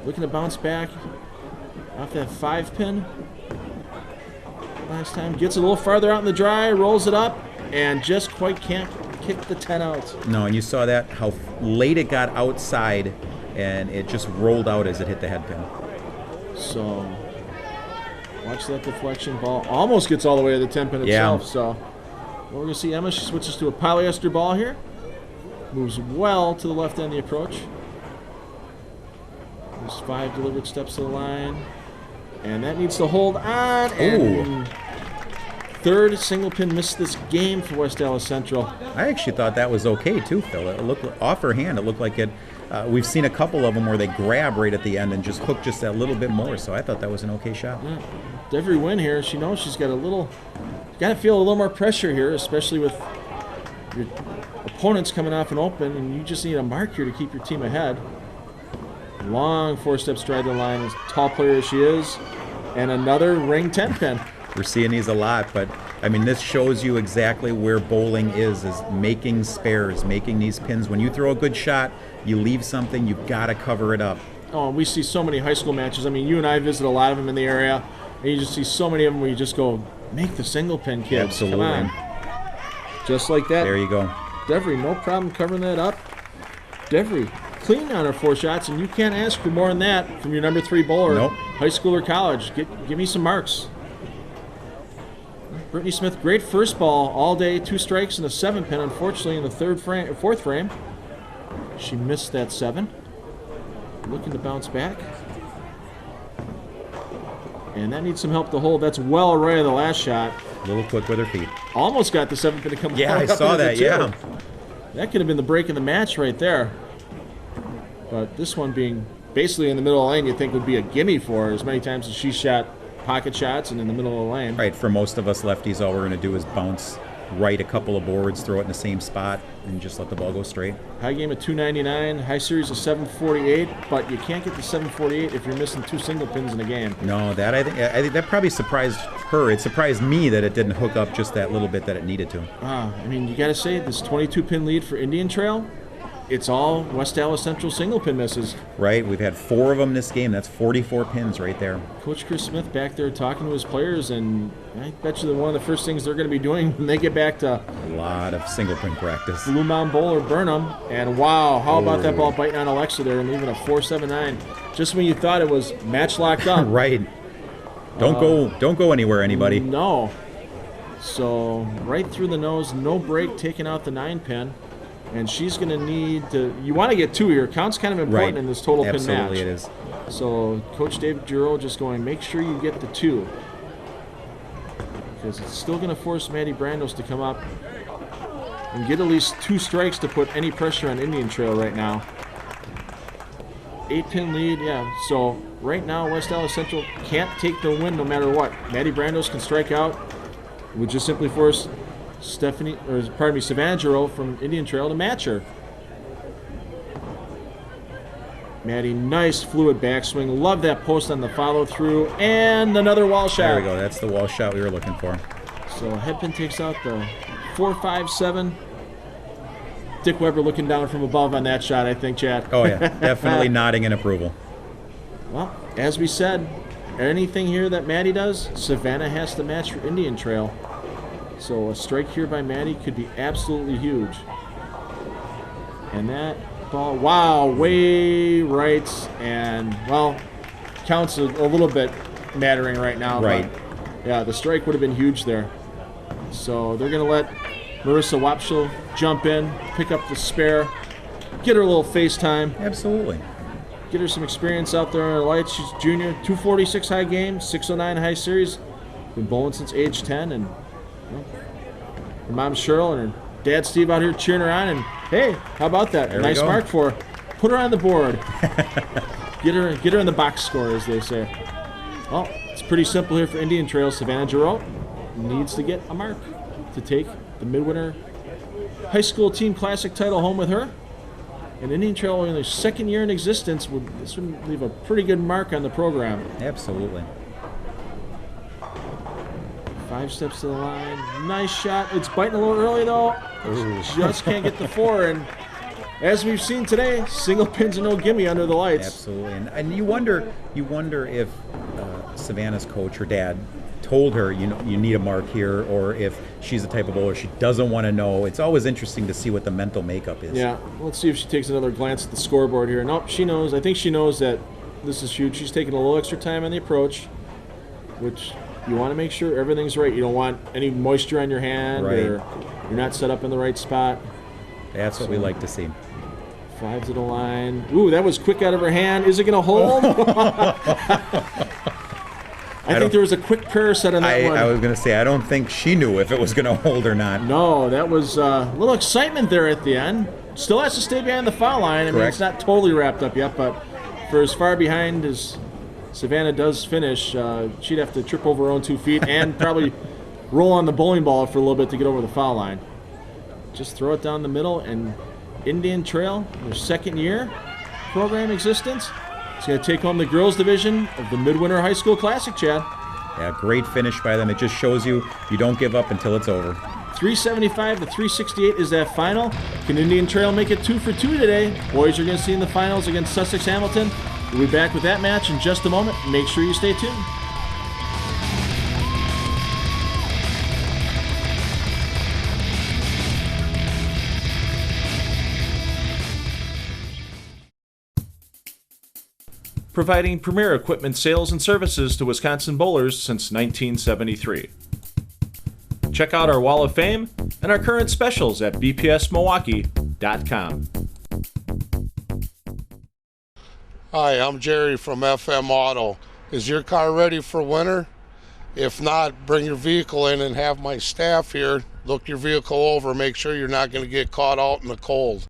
looking to bounce back off that 5-pin. Last time, gets a little farther out in the dry, rolls it up, and just quite can't kick the 10 out. No, and you saw that, how late it got outside, and it just rolled out as it hit the head pin. So, watch that deflection. Ball almost gets all the way to the 10 pin itself. So, we're going to see Emma. She switches to a polyester ball here. Moves well to the left end of the approach. There's 5 deliberate steps to the line. And that needs to hold on. And third single pin missed this game for West Dallas Central. I actually thought that was okay too, Phil. It looked off her hand. It looked like it. We've seen a couple of them where they grab right at the end and just hook just that little bit more. So I thought that was an okay shot. Yeah. Every win here, she knows she's got a little. Got to feel a little more pressure here, especially with your opponents coming off an open, and you just need a mark here to keep your team ahead. Long 4-step stride to the line, as tall player as she is, and another ring 10 pin. We're seeing these a lot, but I mean, this shows you exactly where bowling is making spares, making these pins. When you throw a good shot, you leave something, you've got to cover it up. Oh, we see so many high school matches. I mean, you and I visit a lot of them in the area, and you just see so many of them where you just go, make the single pin, kids. Absolutely. Come on. Just like that. There you go. Devry, no problem covering that up. Devry, clean on her 4 shots, and you can't ask for more than that from your number 3 bowler, nope. High school or college. Give me some marks. Brittany Smith, great first ball all day, 2 strikes and a 7-pin. Unfortunately, in the 4th frame, she missed that 7. Looking to bounce back. And that needs some help to hold. That's well right of the last shot. A little quick with her feet. Almost got the 7-pin to come. Yeah, I saw that, yeah. That could have been the break in the match right there. But this one being basically in the middle of the lane, you think would be a gimme for her, as many times as she shot pocket shots and in the middle of the lane. Right, for most of us lefties, all we're going to do is bounce right a couple of boards, throw it in the same spot, and just let the ball go straight. High game of 299, high series of 748, but you can't get the 748 if you're missing 2 single pins in a game. No, that I think that probably surprised her. It surprised me that it didn't hook up just that little bit that it needed to. I mean, you got to say, this 22-pin lead for Indian Trail, it's all West Dallas Central single pin misses. Right, we've had 4 of them this game. That's 44 pins right there. Coach Chris Smith back there talking to his players, and I bet you that one of the first things they're going to be doing when they get back to a lot of single pin practice. Blue Mound Bowl or Burnham. And wow, how about that ball biting on Alexa there and leaving a 4.79 just when you thought it was match locked up. Right. Don't go anywhere, anybody. No. So right through the nose, no break, taking out the 9-pin. And she's going to need to. You want to get 2 here. Count's kind of important in this total pin match. Absolutely, it is. So Coach David Giroux just going, make sure you get the 2, because it's still going to force Maddie Brandos to come up and get at least 2 strikes to put any pressure on Indian Trail right now. 8-pin lead, yeah. So right now, West Dallas Central can't take the win no matter what. Maddie Brandos can strike out. It would just simply force Savannah Giroux from Indian Trail to match her. Maddie, nice fluid backswing. Love that post on the follow through, and another wall shot. There we go. That's the wall shot we were looking for. So headpin takes out the 4.57. Dick Weber looking down from above on that shot, I think, Chad. Oh yeah, definitely nodding in approval. Well, as we said, anything here that Maddie does, Savannah has to match for Indian Trail. So a strike here by Maddie could be absolutely huge. And that ball, wow, way right, and, well, counts a little bit mattering right now. Right. But, yeah, the strike would have been huge there. So they're going to let Marissa Wapschel jump in, pick up the spare, get her a little face time. Absolutely. Get her some experience out there on the lights. She's junior, 246 high game, 609 high series. Been bowling since age 10, and her mom Cheryl and her dad Steve out here cheering her on, and hey, how about that? There nice mark for her. Put her on the board. Get her in the box score, as they say. Well, it's pretty simple here for Indian Trail. Savannah Giroux needs to get a mark to take the MidWinter High School Team Classic title home with her. And Indian Trail, in their 2nd year in existence, this would leave a pretty good mark on the program. Absolutely. 5 steps to the line. Nice shot. It's biting a little early, though. Just can't get the 4. And as we've seen today, single pins and no gimme under the lights. Absolutely. And you wonder if Savannah's coach, her dad, told her, you need a mark here, or if she's the type of bowler she doesn't want to know. It's always interesting to see what the mental makeup is. Yeah, let's see if she takes another glance at the scoreboard here. Nope, she knows. I think she knows that this is huge. She's taking a little extra time on the approach, which you want to make sure everything's right. You don't want any moisture on your hand, right, or you're not set up in the right spot. That's what we like to see. 5 to the line. Ooh, that was quick out of her hand. Is it going to hold? I think there was a quick prayer set on that one. I was going to say, I don't think she knew if it was going to hold or not. No, that was a little excitement there at the end. Still has to stay behind the foul line. I mean, it's not totally wrapped up yet, but for as far behind as Savannah does finish, she'd have to trip over her own 2 feet and probably roll on the bowling ball for a little bit to get over the foul line. Just throw it down the middle, and Indian Trail, their second year program existence, it's going to take home the girls division of the MidWinter High School Classic, Chad. Yeah, great finish by them. It just shows you don't give up until it's over. 375 to 368 is that final. Can Indian Trail make it 2 for 2 today? Boys are going to see in the finals against Sussex Hamilton. We'll be back with that match in just a moment. Make sure you stay tuned. Providing premier equipment sales and services to Wisconsin bowlers since 1973. Check out our Wall of Fame and our current specials at bpsmilwaukee.com. Hi, I'm Jerry from FM Auto. Is your car ready for winter? If not, bring your vehicle in and have my staff here look your vehicle over, make sure you're not going to get caught out in the cold.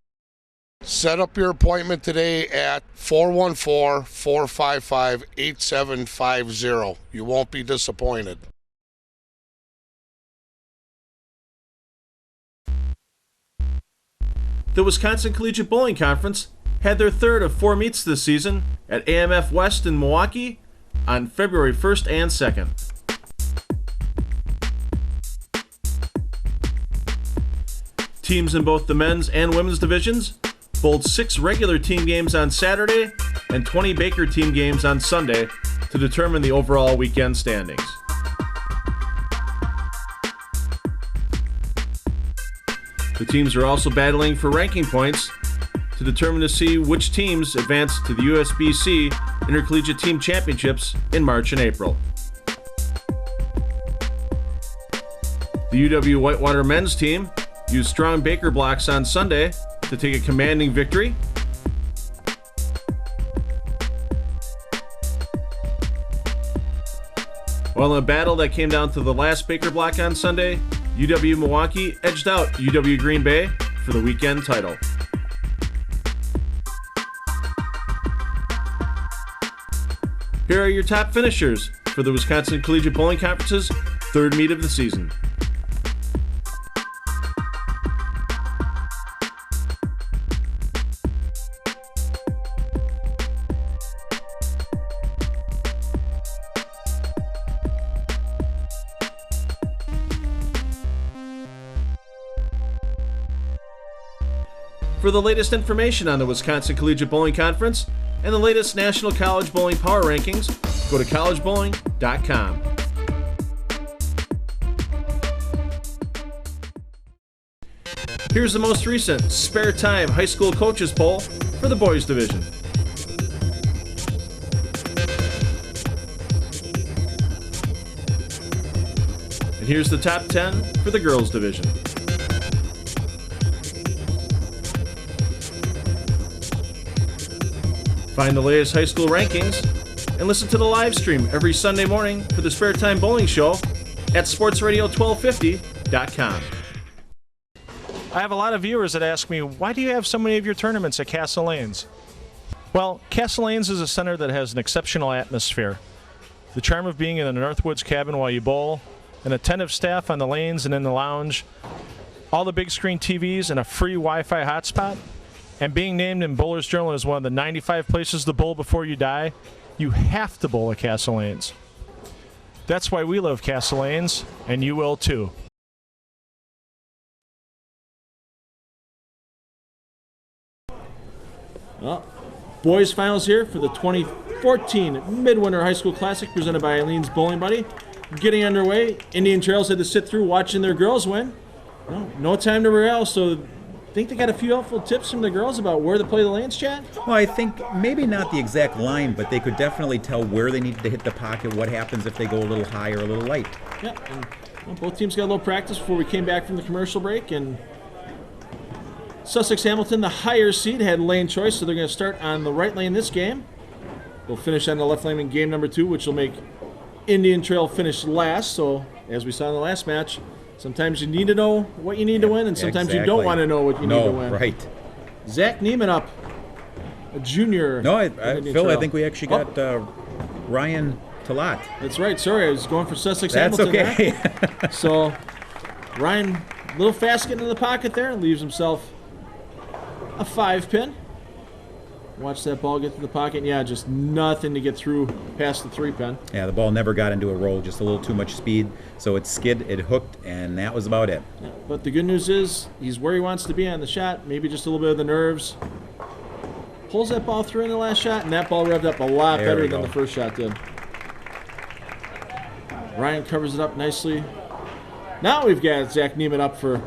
Set up your appointment today at 414-455-8750. You won't be disappointed. The Wisconsin Collegiate Bowling Conference had their third of 4 meets this season at AMF West in Milwaukee on February 1st and 2nd. Teams in both the men's and women's divisions bowled 6 regular team games on Saturday and 20 Baker team games on Sunday to determine the overall weekend standings. The teams are also battling for ranking points to determine to see which teams advance to the USBC Intercollegiate Team Championships in March and April. The UW Whitewater men's team used strong Baker blocks on Sunday to take a commanding victory. While in a battle that came down to the last Baker block on Sunday, UW Milwaukee edged out UW Green Bay for the weekend title. Here are your top finishers for the Wisconsin Collegiate Bowling Conference's third meet of the season. For the latest information on the Wisconsin Collegiate Bowling Conference and the latest National College Bowling Power Rankings, go to collegebowling.com. Here's the most recent Spare Time High School Coaches Poll for the boys division. And here's the top 10 for the girls division. Find the latest high school rankings and listen to the live stream every Sunday morning for the Spare Time Bowling Show at sportsradio1250.com. I have a lot of viewers that ask me, why do you have so many of your tournaments at Castle Lanes? Well, Castle Lanes is a center that has an exceptional atmosphere. The charm of being in a Northwoods cabin while you bowl, an attentive staff on the lanes and in the lounge, all the big screen TVs and a free Wi-Fi hotspot, and being named in Bowler's Journal as one of the 95 places to bowl before you die, you have to bowl at Castle Lanes. That's why we love Castle Lanes, and you will too. Well, boys finals here for the 2014 MidWinter High School Classic presented by Eileen's Bowling Buddy. Getting underway. Indian Trails had to sit through watching their girls win. Well, no time to rail, so I think they got a few helpful tips from the girls about where to play the lanes, Chad? Well, I think maybe not the exact line, but they could definitely tell where they needed to hit the pocket, what happens if they go a little high or a little light. Yeah, and well, both teams got a little practice before we came back from the commercial break, and Sussex Hamilton, the higher seed, had lane choice, so they're going to start on the right lane this game. They'll finish on the left lane in game number 2, which will make Indian Trail finish last. So, as we saw in the last match, sometimes you need to know what you need to win, and sometimes you don't want to know what you need to win. Right. Zach Neiman up, a junior. No, Phil, I think we actually got Ryan Talat. That's right. Sorry, I was going for Sussex That's Hamilton. okay. So, Ryan, a little fast getting in the pocket there, and leaves himself a 5-pin. Watch that ball get to the pocket. Yeah, just nothing to get through past the 3-pin. Yeah, the ball never got into a roll, just a little too much speed. So it skid, it hooked, and that was about it. Yeah, but the good news is he's where he wants to be on the shot. Maybe just a little bit of the nerves. Pulls that ball through in the last shot, and that ball revved up a lot better than the first shot did. Ryan covers it up nicely. Now we've got Zach Neiman up for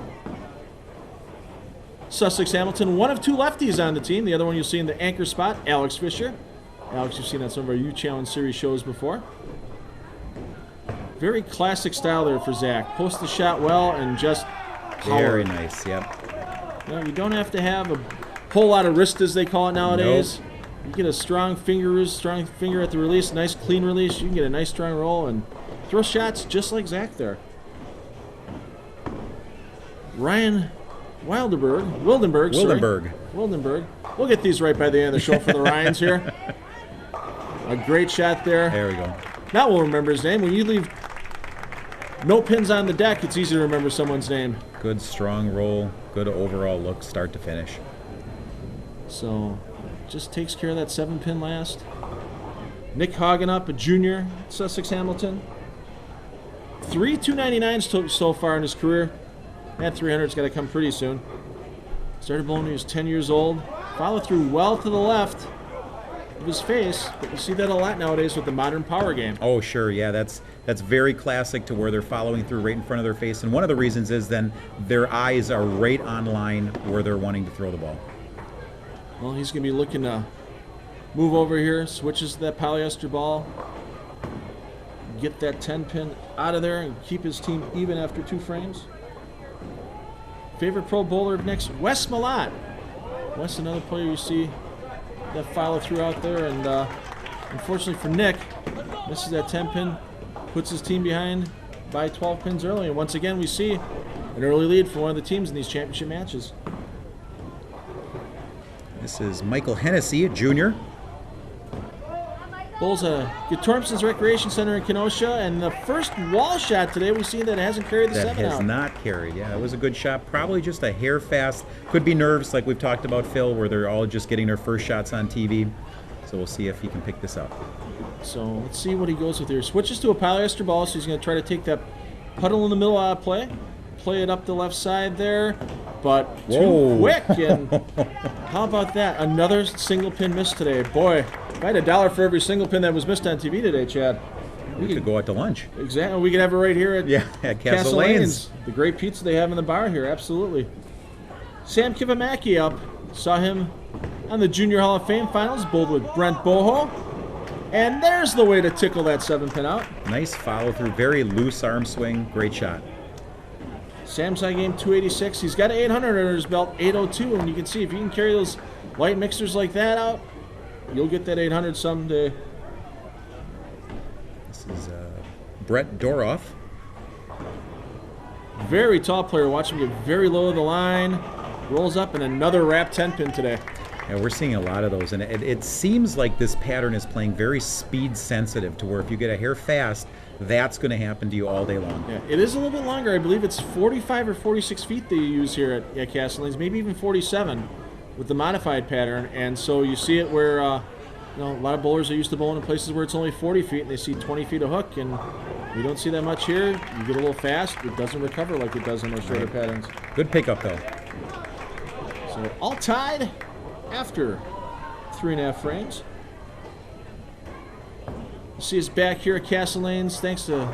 Sussex Hamilton. One of 2 lefties on the team. The other one you'll see in the anchor spot, Alex Fisher. Alex, you've seen on some of our U-Challenge Series shows before. Very classic style there for Zach. Post the shot well and just power. Very nice, yep. You know, you don't have to have a whole lot of wrist, as they call it nowadays. Nope. You get a strong finger at the release, nice clean release. You can get a nice strong roll and throw shots just like Zach there. Ryan Wildenberg. We'll get these right by the end of the show for the Ryans here. A great shot there. There we go. Now we'll remember his name. When you leave no pins on the deck, it's easy to remember someone's name. Good strong roll, good overall look, start to finish. So, just takes care of that 7-pin last. Nick Hagen up, a junior, Sussex Hamilton. 3 299s so far in his career. That 300's got to come pretty soon. Started bowling when he was 10 years old. Follow through well to the left of his face, but you see that a lot nowadays with the modern power game. Oh, sure, yeah, that's very classic to where they're following through right in front of their face. And one of the reasons is then their eyes are right on line where they're wanting to throw the ball. Well, he's going to be looking to move over here, switches to that polyester ball, get that 10-pin out of there and keep his team even after 2 frames. Favorite pro bowler of next, Wes Malott. Wes, another player you see that follow through out there, and unfortunately for Nick, misses that 10-pin, puts his team behind by 12 pins early, and once again we see an early lead for one of the teams in these championship matches. This is Michael Hennessy, a junior. Bowls at Tormson's Recreation Center in Kenosha, and the first wall shot today we see that it hasn't carried the 7 out. That has not carried, yeah. It was a good shot, probably just a hair fast. Could be nerves, like we've talked about, Phil, where they're all just getting their first shots on TV. So we'll see if he can pick this up. So let's see what he goes with here. Switches to a polyester ball, so he's going to try to take that puddle in the middle out of play. Play it up the left side there, but too quick. And how about that? Another single pin miss today. Boy, if I had $1 for every single pin that was missed on TV today, Chad. We could go out to lunch. Exactly. We could have it right here at Castle Lanes. The great pizza they have in the bar here, absolutely. Sam Kivamaki up. Saw him on the Junior Hall of Fame finals, bowled with Brent Boho. And there's the way to tickle that 7-pin out. Nice follow through, very loose arm swing, great shot. Sam's high game 286. He's got an 800 under his belt, 802, and you can see if you can carry those light mixers like that out, you'll get that 800 someday. This is Brett Doroff. Very tall player. Watch him get very low of the line. Rolls up, and another wrap 10-pin today. Yeah, we're seeing a lot of those, and it seems like this pattern is playing very speed sensitive to where if you get a hair fast, that's going to happen to you all day long. Yeah, it is a little bit longer. I believe it's 45 or 46 feet they use here at Castle Lanes, maybe even 47 with the modified pattern. And so you see it where a lot of bowlers are used to bowling in places where it's only 40 feet, and they see 20 feet of hook, and You don't see that much here. You get a little fast. It doesn't recover like it does in those shorter patterns. Good pickup, though. So all tied after 3.5 frames. You see us back here at Castle Lanes thanks to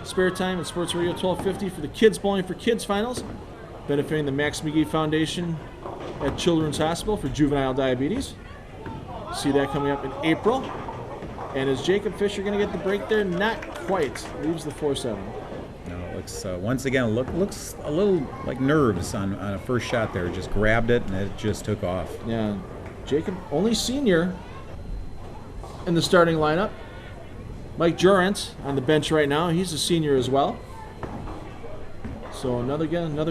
Spare Time and Sports Radio 1250 for the Kids Bowling for Kids Finals, benefiting the Max McGee Foundation at Children's Hospital for juvenile diabetes. See that coming up in April. And is Jacob Fisher going to get the break there? Not quite. Leaves the 4-7. No, it looks, once again, looks a little like nerves on a first shot there. Just grabbed it, and it just took off. Yeah, Jacob, only senior in the starting lineup. Mike Jorrent on the bench right now. He's a senior as well. So another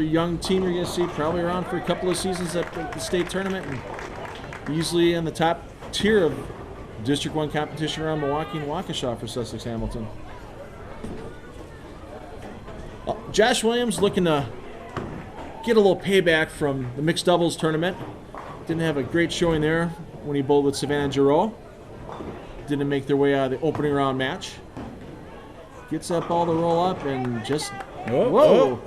young team you're going to see probably around for a couple of seasons at the state tournament, and easily in the top tier of District 1 competition around Milwaukee and Waukesha for Sussex Hamilton. Well, Josh Williams looking to get a little payback from the mixed doubles tournament. Didn't have a great showing there when he bowled with Savannah Giroux. Didn't make their way out of the opening round match. Gets that ball to roll up and just... Whoa!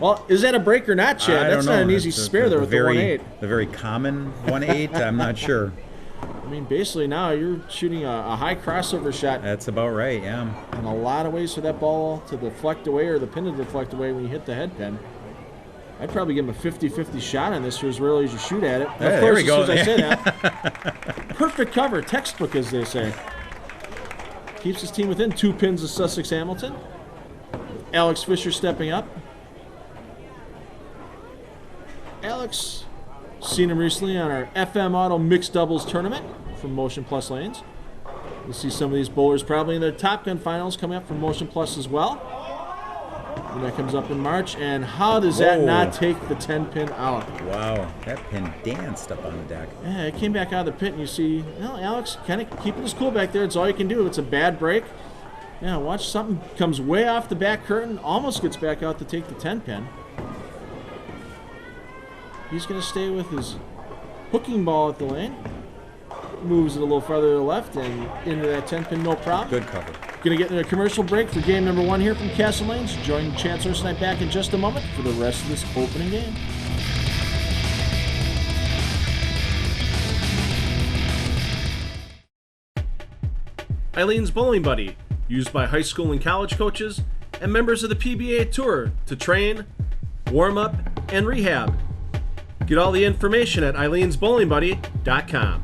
Well, is that a break or not, Chad? That's not an easy spare there with the 1-8. The very common 1-8, I'm not sure. I mean, basically now you're shooting a high crossover shot. That's about right, yeah. And a lot of ways for that ball to deflect away or the pin to deflect away when you hit the head pin. I'd probably give him a 50-50 shot on this for as rarely as you shoot at it. Hey, of course, there we go. As soon as I say that, perfect cover, textbook as they say. Keeps his team within 2 pins of Sussex Hamilton. Alex Fisher stepping up. Alex, seen him recently on our FM Auto Mixed Doubles Tournament from Motion Plus Lanes. You'll see some of these bowlers probably in the Top Gun finals coming up from Motion Plus as well. And that comes up in March. And how does that not take the 10-pin out? Wow, that pin danced up on the deck. Yeah, it came back out of the pit, and you see, well, Alex kind of keeping his cool back there. It's all you can do if it's a bad break. Yeah, watch something comes way off the back curtain, almost gets back out to take the 10-pin. He's going to stay with his hooking ball at the lane. Moves it a little farther to the left and into that 10-pin, no problem. Good cover. Going to get in a commercial break for game number 1 here from Castle Lanes. Join Chancellor Snipe back in just a moment for the rest of this opening game. Eileen's Bowling Buddy, used by high school and college coaches and members of the PBA Tour to train, warm up, and rehab. Get all the information at eileensbowlingbuddy.com.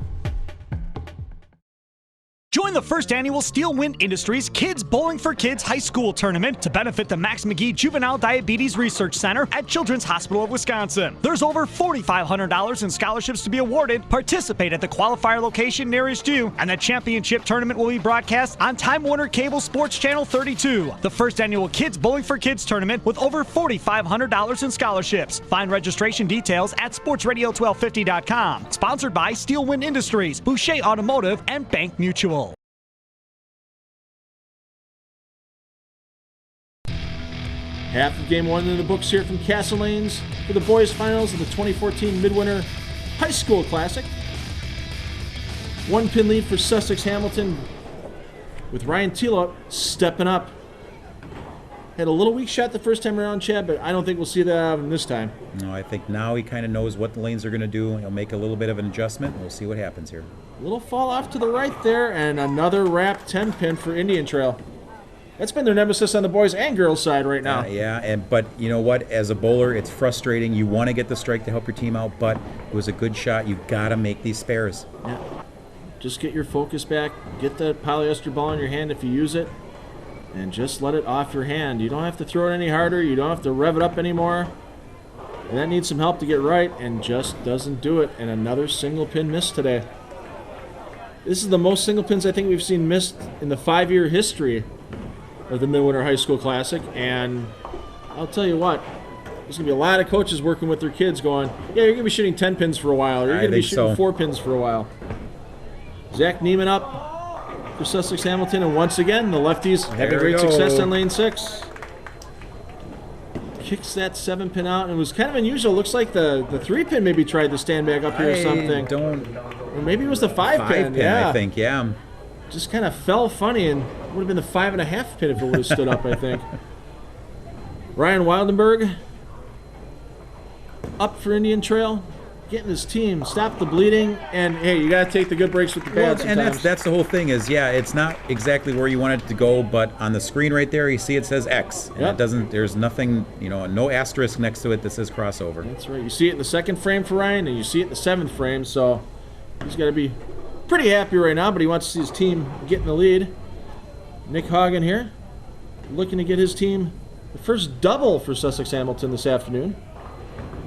Join the first annual Steel Wind Industries Kids Bowling for Kids High School Tournament to benefit the Max McGee Juvenile Diabetes Research Center at Children's Hospital of Wisconsin. There's over $4,500 in scholarships to be awarded. Participate at the qualifier location nearest you, and the championship tournament will be broadcast on Time Warner Cable SportsChannel 32. The first annual Kids Bowling for Kids Tournament with over $4,500 in scholarships. Find registration details at sportsradio1250.com. Sponsored by Steel Wind Industries, Boucher Automotive, and Bank Mutual. Half of game 1 in the books here from Castle Lanes for the boys' finals of the 2014 MidWinter High School Classic. 1-pin lead for Sussex Hamilton with Ryan Thiele stepping up. Had a little weak shot the first time around, Chad, but I don't think we'll see that out of him this time. No, I think now he kind of knows what the lanes are going to do. He'll make a little bit of an adjustment. We'll see what happens here. A little fall off to the right there, and another wrap 10-pin for Indian Trail. That's been their nemesis on the boys' and girls' side right now. But you know what? As a bowler, it's frustrating. You want to get the strike to help your team out, but it was a good shot. You got to make these spares. Yeah. Just get your focus back. Get the polyester ball in your hand if you use it, and just let it off your hand. You don't have to throw it any harder. You don't have to rev it up anymore. And that needs some help to get right, and just doesn't do it. And another single pin miss today. This is the most single pins I think we've seen missed in the 5-year history of the MidWinter High School Classic. And I'll tell you what, there's going to be a lot of coaches working with their kids going, yeah, you're going to be shooting 10 pins for a while, or you're going to be shooting 4 pins for a while. Zach Neiman up for Sussex Hamilton, and once again, the lefties having great success on lane 6. Kicks that 7-pin out, and it was kind of unusual. Looks like the 3-pin maybe tried to stand back up here or something. Or maybe it was the 5-pin. I think, yeah. just kind of fell funny and would have been the 5.5 pin if it would have stood up, I think. Ryan Wildenberg up for Indian Trail, getting his team, stop the bleeding, and hey, you got to take the good breaks with the bad sometimes. And that's the whole thing is, it's not exactly where you want it to go, but on the screen right there, you see it says X. And it doesn't, there's nothing, no asterisk next to it that says crossover. That's right. You see it in the 2nd frame for Ryan, and you see it in the 7th frame, so he's got to be pretty happy right now, but he wants to see his team get in the lead. Nick Hagen here, looking to get his team the first double for Sussex Hamilton this afternoon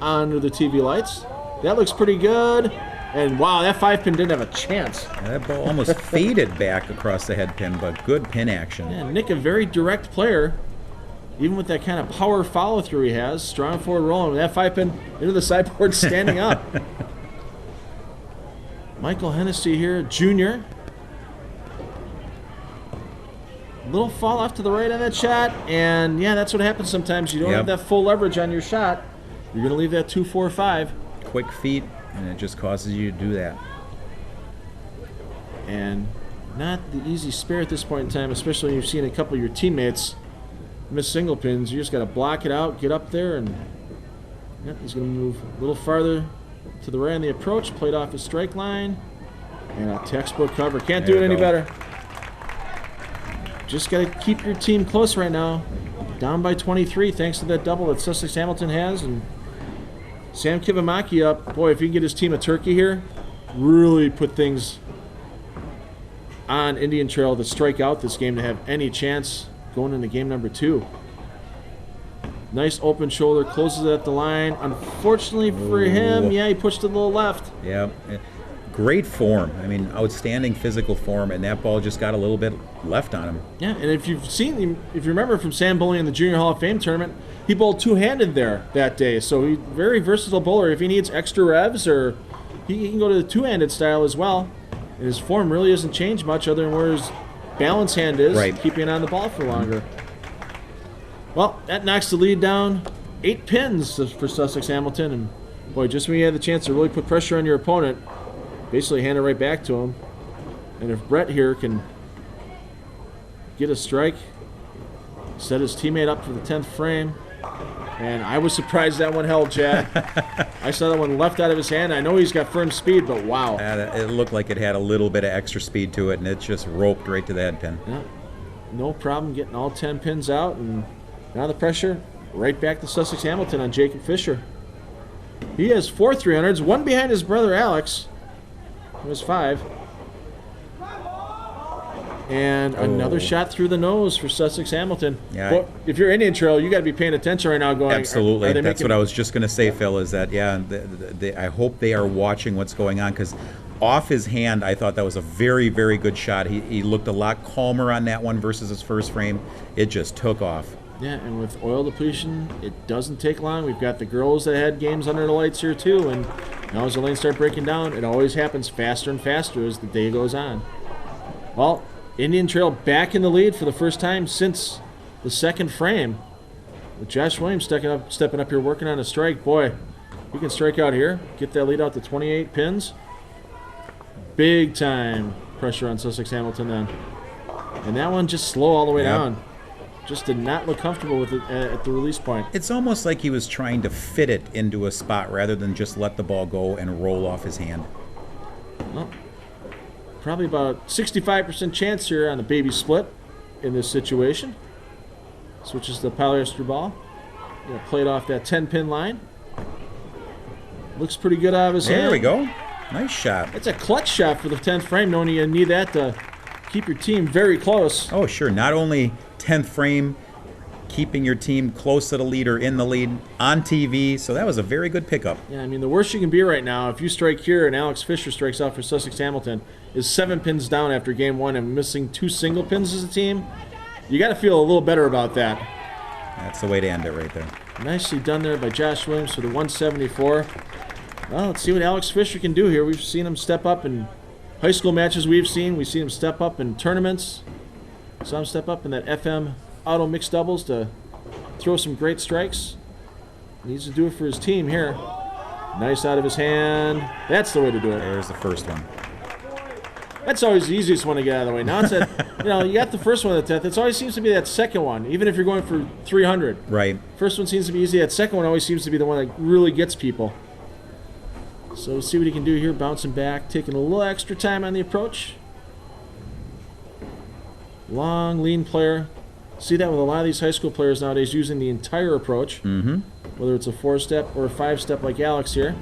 under the TV lights. That looks pretty good. And wow, that 5-pin didn't have a chance. Yeah, that ball almost faded back across the head pin, but good pin action. Yeah, Nick, a very direct player, even with that kind of power follow-through he has. Strong forward rolling. That 5-pin into the sideboard standing up. Michael Hennessy here, junior. Little fall off to the right on that shot. And yeah, that's what happens sometimes. You don't have that full leverage on your shot. You're going to leave that 2-4-5. Quick feet, and it just causes you to do that. And not the easy spare at this point in time, especially when you've seen a couple of your teammates miss single pins. You just got to block it out, get up there, and he's going to move a little farther to the right on the approach, played off his strike line, and a textbook cover. Can't do it any better. Just got to keep your team close right now. Down by 23 thanks to that double that Sussex Hamilton has, and Sam Kivamaki up. Boy, if he can get his team a turkey here, really put things on Indian Trail to strike out this game to have any chance going into game number 2. Nice open shoulder, closes it at the line. Unfortunately for him, he pushed it a little left. Yeah, great form. I mean, outstanding physical form, and that ball just got a little bit left on him. Yeah, and if you remember from Sam Bowling in the Junior Hall of Fame tournament, he bowled two-handed there that day. So he's a very versatile bowler. If he needs extra revs, or he can go to the two-handed style as well. And his form really hasn't changed much other than where his balance hand is, keeping on the ball for longer. Well, that knocks the lead down 8 pins for Sussex Hamilton. And boy, just when you had the chance to really put pressure on your opponent, basically hand it right back to him. And if Brett here can get a strike, set his teammate up for the 10th frame. And I was surprised that one held, Chad. I saw that one left out of his hand. I know he's got firm speed, but wow. It looked like it had a little bit of extra speed to it, and it just roped right to the head pin. Yeah, no problem getting all 10 pins out, and now the pressure right back to Sussex Hamilton on Jacob Fisher. He has 4 300s, one behind his brother Alex, who has 5. And another shot through the nose for Sussex Hamilton. Yeah, well, if you're Indian Trail, you got to be paying attention right now. Going, absolutely, that's what I was just going to say, Phil. Is that I hope they are watching what's going on, because off his hand, I thought that was a very, very good shot. He looked a lot calmer on that one versus his first frame. It just took off. Yeah, and with oil depletion, it doesn't take long. We've got the girls that had games under the lights here too, and now as the lanes start breaking down, it always happens faster and faster as the day goes on. Well, Indian Trail back in the lead for the first time since the 2nd frame. With Josh Williams stepping up here, working on a strike. Boy, he can strike out here, get that lead out to 28 pins. Big time pressure on Sussex Hamilton then. And that one just slow all the way down. Just did not look comfortable with it at the release point. It's almost like he was trying to fit it into a spot rather than just let the ball go and roll off his hand. Well, probably about 65% chance here on the baby split in this situation. Switches the polyester ball. Played off that 10-pin line. Looks pretty good out of his hand. There we go. Nice shot. It's a clutch shot for the 10th frame, knowing you need that to keep your team very close. Oh, sure. Not only 10th frame, keeping your team close to the leader, in the lead, on TV. So that was a very good pickup. Yeah, I mean, the worst you can be right now, if you strike here and Alex Fisher strikes out for Sussex Hamilton, is 7 pins down after game 1 and missing 2 single pins as a team. You got to feel a little better about that. That's the way to end it right there. Nicely done there by Josh Williams for the 174. Well, let's see what Alex Fisher can do here. We've seen him step up in high school matches we've seen him step up in tournaments. Saw him step up in that FM Auto Mixed Doubles to throw some great strikes. Needs to do it for his team here. Nice out of his hand. That's the way to do it. There's the first one. That's always the easiest one to get out of the way. Now it's that, you got the first one at the 10th. It always seems to be that second one, even if you're going for 300. Right. First one seems to be easy. That second one always seems to be the one that really gets people. So we'll see what he can do here, bouncing back, taking a little extra time on the approach. Long, lean player. See that with a lot of these high school players nowadays using the entire approach, whether it's a 4-step or a 5-step like Alex here.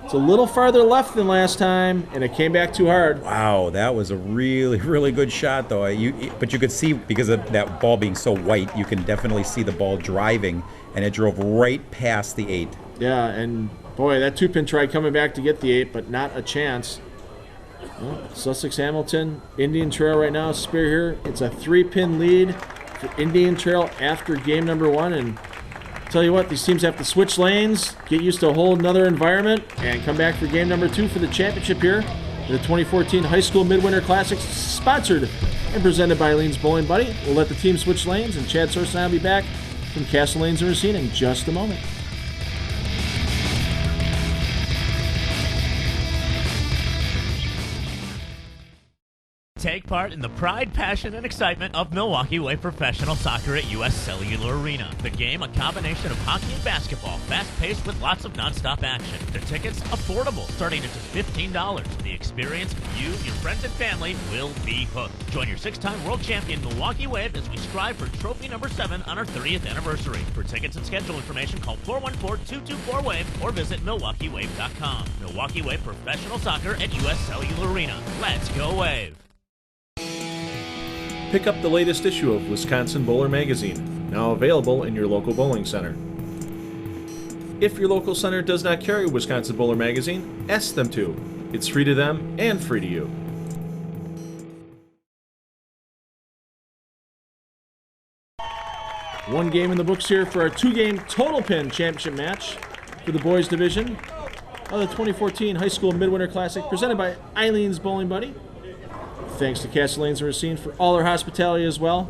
It's a little farther left than last time, and it came back too hard. Wow, that was a really, really good shot, though. But you could see, because of that ball being so white, you can definitely see the ball driving, and it drove right past the 8. Yeah, and boy, that 2-pin tried coming back to get the 8, but not a chance. Well, Sussex Hamilton, Indian Trail right now, spear here. It's a 3-pin lead for Indian Trail after game number 1, and tell you what, these teams have to switch lanes, get used to a whole another environment, and come back for game number 2 for the championship here. The 2014 High School Midwinter Classics, sponsored and presented by Eileen's Bowling Buddy. We'll let the team switch lanes, and Chad Source and I will be back from Castle Lanes and Racine in just a moment. Take part in the pride, passion, and excitement of Milwaukee Way Professional Soccer at U.S. Cellular Arena. The game, a combination of hockey and basketball, fast-paced with lots of nonstop action. The tickets, affordable, starting at just $15. The experience, you, your friends, and family will be hooked. Join your 6-time world champion Milwaukee Wave as we strive for trophy number 7 on our 30th anniversary. For tickets and schedule information, call 414-224-WAVE or visit MilwaukeeWave.com. Milwaukee Wave Professional Soccer at U.S. Cellular Arena. Let's go Wave! Pick up the latest issue of Wisconsin Bowler Magazine, now available in your local bowling center. If your local center does not carry Wisconsin Bowler Magazine, ask them to. It's free to them and free to you. One game in the books here for our 2-game total pin championship match for the boys division of the 2014 High School Midwinter Classic, presented by Eileen's Bowling Buddy. Thanks to Castle Lanes and Racine for all their hospitality as well.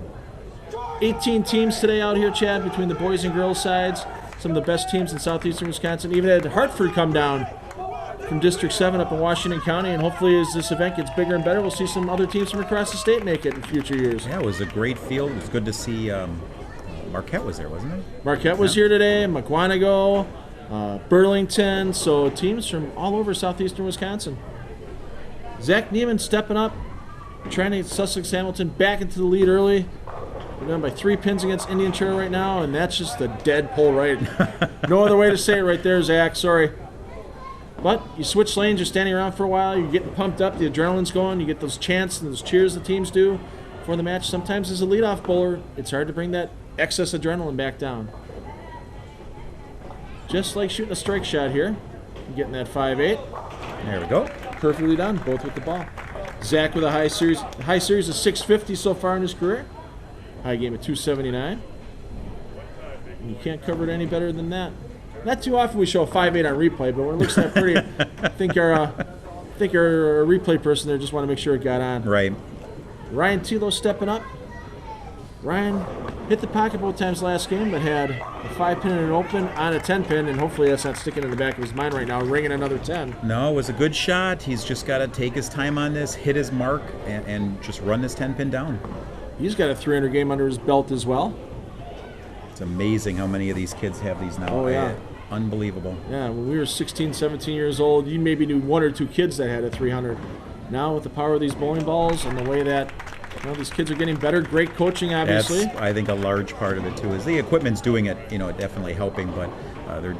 18 teams today out here, Chad, between the boys and girls sides. Some of the best teams in southeastern Wisconsin. Even had Hartford come down from District 7 up in Washington County, and hopefully as this event gets bigger and better, we'll see some other teams from across the state make it in future years. Yeah, it was a great field. It was good to see. Marquette was there, wasn't it? Marquette was here today, McWanago, Burlington, so teams from all over southeastern Wisconsin. Zach Neiman stepping up, trying to get Sussex Hamilton back into the lead early. We're down by 3 pins against Indian Trail right now, and that's just a dead pull right. No other way to say it right there, Zach. Sorry. But you switch lanes, you're standing around for a while, you're getting pumped up, the adrenaline's going, you get those chants and those cheers the teams do before the match. Sometimes as a leadoff bowler, it's hard to bring that excess adrenaline back down. Just like shooting a strike shot here. Getting that 5-8. There we go. Perfectly done, both with the ball. Zach with a high series of 650 so far in his career. High game at 279. And you can't cover it any better than that. Not too often we show a 5-8 on replay, but when it looks that pretty, I think our replay person there just want to make sure it got on. Right. Ryan Tilo stepping up. Ryan hit the pocket both times last game, but had a 5-pin and an open on a 10-pin, and hopefully that's not sticking in the back of his mind right now, ringing another 10. No, it was a good shot. He's just got to take his time on this, hit his mark, and just run this 10-pin down. He's got a 300 game under his belt as well. It's amazing how many of these kids have these now. Oh, yeah. Unbelievable. Yeah, when we were 16, 17 years old, you maybe knew 1 or 2 kids that had a 300. Now with the power of these bowling balls and the way that these kids are getting better, great coaching, obviously. That's, I think, a large part of it, too, is the equipment's doing it, definitely helping, but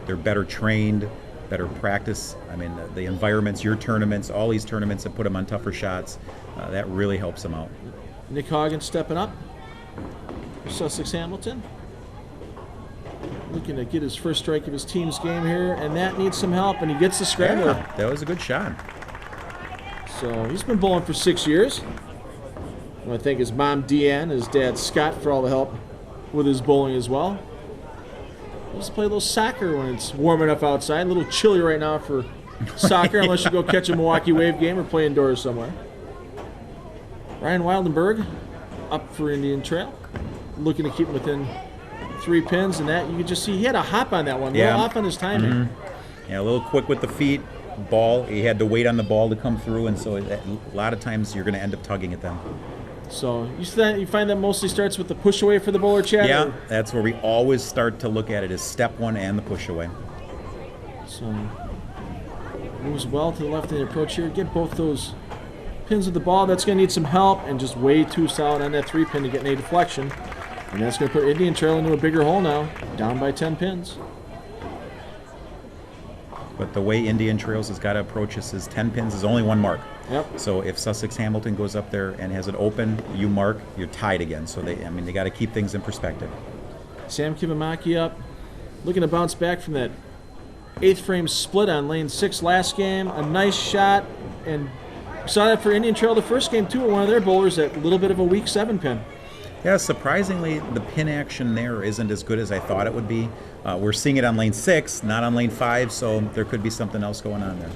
they're better trained, better practice. I mean, the environments, your tournaments, all these tournaments that put them on tougher shots, that really helps them out. Nick Hagen stepping up for Sussex Hamilton. Looking to get his first strike of his team's game here, and that needs some help, and he gets the scrambler. Yeah, that was a good shot. So he's been bowling for 6 years. I want to thank his mom, Deanne, his dad, Scott, for all the help with his bowling as well. Let's play a little soccer when it's warm enough outside. A little chilly right now for soccer, unless you go catch a Milwaukee Wave game or play indoors somewhere. Ryan Wildenberg up for Indian Trail. Looking to keep him within 3 pins, and that you can just see he had a hop on that one. A little off on his timing. Yeah, a little quick with the feet. ball. You had to wait on the ball to come through, and so a lot of times you're going to end up tugging at them. So you find that mostly starts with the push away for the bowler, Chad? Yeah, or? that's where we always start to look at it, is step one and the push away. So moves well to the left-handed approach here. Get both those pins of the ball. That's going to need some help, and just way too solid on that 3-pin to get any deflection. And that's going to put Indian Trail into a bigger hole now, down by 10 pins. But the way Indian Trails has got to approach this is 10 pins is only one mark. Yep. So if Sussex Hamilton goes up there and has it open, you mark, you're tied again. So they got to keep things in perspective. Sam Kibamaki up, looking to bounce back from that 8th frame split on lane 6 last game. A nice shot, and we saw that for Indian Trail the first game too. One of their bowlers at a little bit of a weak 7-pin. Yeah, surprisingly, the pin action there isn't as good as I thought it would be. We're seeing it on lane 6, not on lane 5, so there could be something else going on there.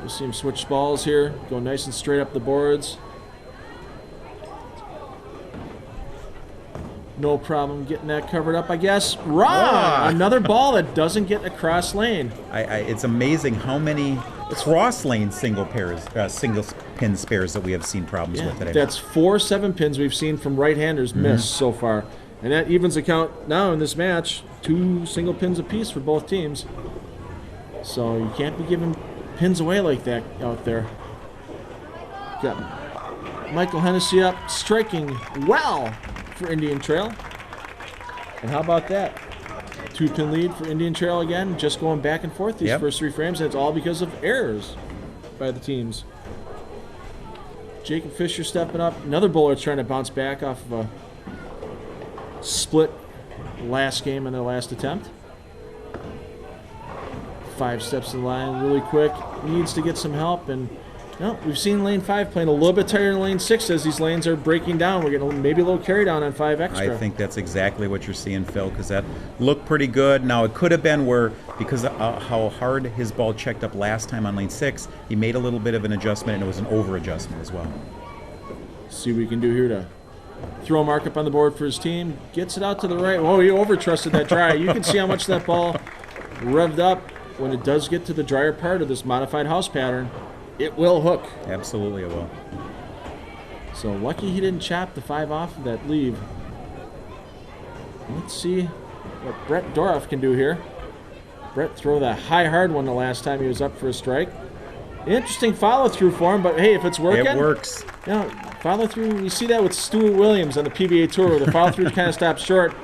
We'll see him switch balls here, go nice and straight up the boards. No problem getting that covered up, I guess. Wrong! Another ball that doesn't get across lane. It's amazing how many cross lane single pin spares that we have seen problems with today. That's 4 7-pins we've seen from right-handers miss so far. And that evens the count now in this match. 2 single pins apiece for both teams. So you can't be giving pins away like that out there. Got Michael Hennessy up, striking well for Indian Trail. And how about that? 2-pin lead for Indian Trail again, just going back and forth these first 3 frames, and it's all because of errors by the teams. Jacob Fisher stepping up. Another bowler trying to bounce back off of a split last game in their last attempt. 5 steps to the line really quick. Needs to get some help, and we've seen lane 5 playing a little bit tighter than lane 6 as these lanes are breaking down. We're getting maybe a little carry down on 5 extra. I think that's exactly what you're seeing, Phil, because that looked pretty good. Now, it could have been where, because of how hard his ball checked up last time on lane 6, he made a little bit of an adjustment, and it was an over-adjustment as well. See what we can do here to throw a mark up on the board for his team. Gets it out to the right. Oh, he over-trusted that dry. You can see how much that ball revved up when it does get to the drier part of this modified house pattern. It will hook. Absolutely it will. So lucky he didn't chop the 5 off of that leave. Let's see what Brett Dorff can do here. Brett threw the high hard one the last time he was up for a strike. Interesting follow through for him, but hey, if it's working, it works. Follow through. You see that with Stuart Williams on the PBA Tour, where the follow through kind of stops short.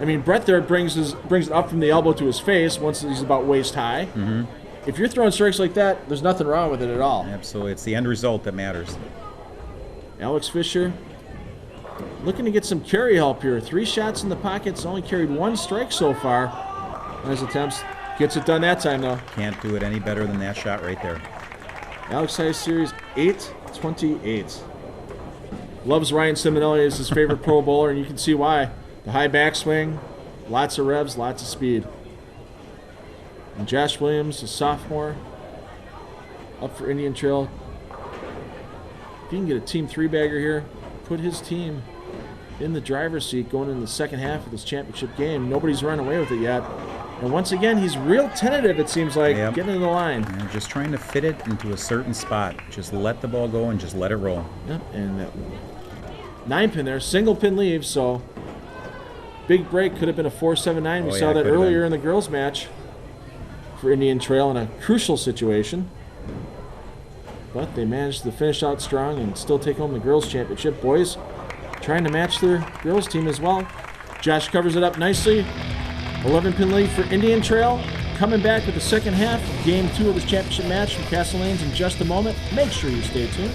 I mean, Brett there brings it up from the elbow to his face once he's about waist high. Mm-hmm. If you're throwing strikes like that, there's nothing wrong with it at all. Absolutely. It's the end result that matters. Alex Fisher looking to get some carry help here. 3 shots in the pockets, only carried 1 strike so far on his attempts. Gets it done that time, though. Can't do it any better than that shot right there. Alex High Series 828. Loves Ryan Simonelli as his favorite pro bowler, and you can see why. The high backswing, lots of revs, lots of speed. And Josh Williams, a sophomore, up for Indian Trail. If he can get a team 3-bagger here, put his team in the driver's seat going into the second half of this championship game. Nobody's run away with it yet. And once again, he's real tentative, it seems like, getting in the line. And just trying to fit it into a certain spot. Just let the ball go and just let it roll. Yep, and that 9-pin there, single pin leave, so big break. Could have been a 4-7-9. We saw that earlier in the girls' match for Indian Trail in a crucial situation. But they managed to finish out strong and still take home the girls' championship. Boys trying to match their girls' team as well. Josh covers it up nicely. 11-pin lead for Indian Trail. Coming back with the second half of Game 2 of this championship match from Castle Lanes in just a moment. Make sure you stay tuned.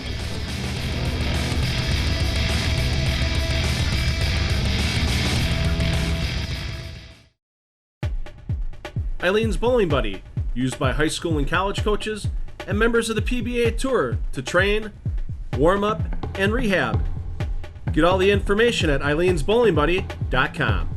Eileen's Bowling Buddy, used by high school and college coaches and members of the PBA Tour to train, warm up, and rehab. Get all the information at eileen'sbowlingbuddy.com.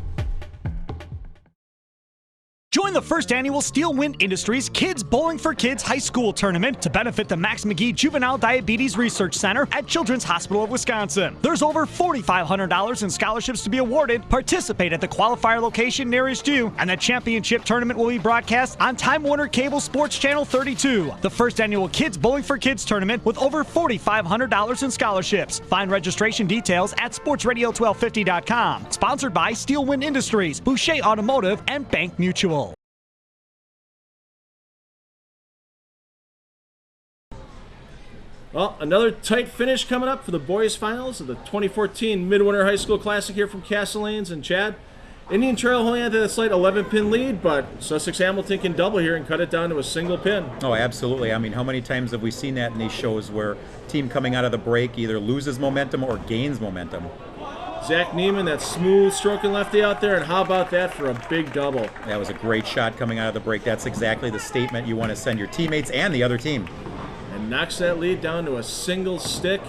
Join the first annual Steel Wind Industries Kids Bowling for Kids High School Tournament to benefit the Max McGee Juvenile Diabetes Research Center at Children's Hospital of Wisconsin. There's over $4,500 in scholarships to be awarded. Participate at the qualifier location nearest you, and the championship tournament will be broadcast on Time Warner Cable SportsChannel 32. The first annual Kids Bowling for Kids Tournament with over $4,500 in scholarships. Find registration details at sportsradio1250.com. Sponsored by Steel Wind Industries, Boucher Automotive, and Bank Mutual. Well, another tight finish coming up for the boys' finals of the 2014 MidWinter High School Classic here from Castle Lanes and Chad. Indian Trail holding on to that slight 11-pin lead, but Sussex Hamilton can double here and cut it down to a single pin. Oh, absolutely. I mean, how many times have we seen that in these shows where team coming out of the break either loses momentum or gains momentum? Zach Neiman, that smooth stroking lefty out there, and how about that for a big double? That was a great shot coming out of the break. That's exactly the statement you want to send your teammates and the other team. And knocks that lead down to a single stick.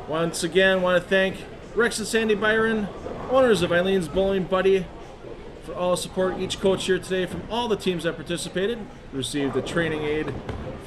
Once again, want to thank Rex and Sandy Byron, owners of Eileen's Bowling Buddy, for all support. Each coach here today from all the teams that participated received a training aid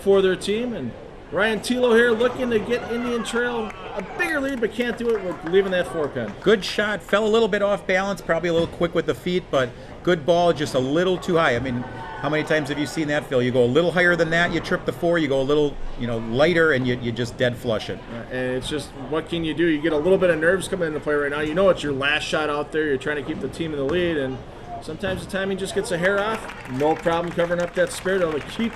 for their team. And Ryan Tilo here looking to get Indian Trail a bigger lead, but can't do it with leaving that 4-pin. Good shot. Fell a little bit off balance, probably a little quick with the feet, but good ball, just a little too high. I mean, how many times have you seen that, Phil? You go a little higher than that, you trip the 4, you go a little, lighter, and you just dead flush it. And it's just, what can you do? You get a little bit of nerves coming into play right now. You know it's your last shot out there. You're trying to keep the team in the lead, and sometimes the timing just gets a hair off. No problem covering up that spare to keep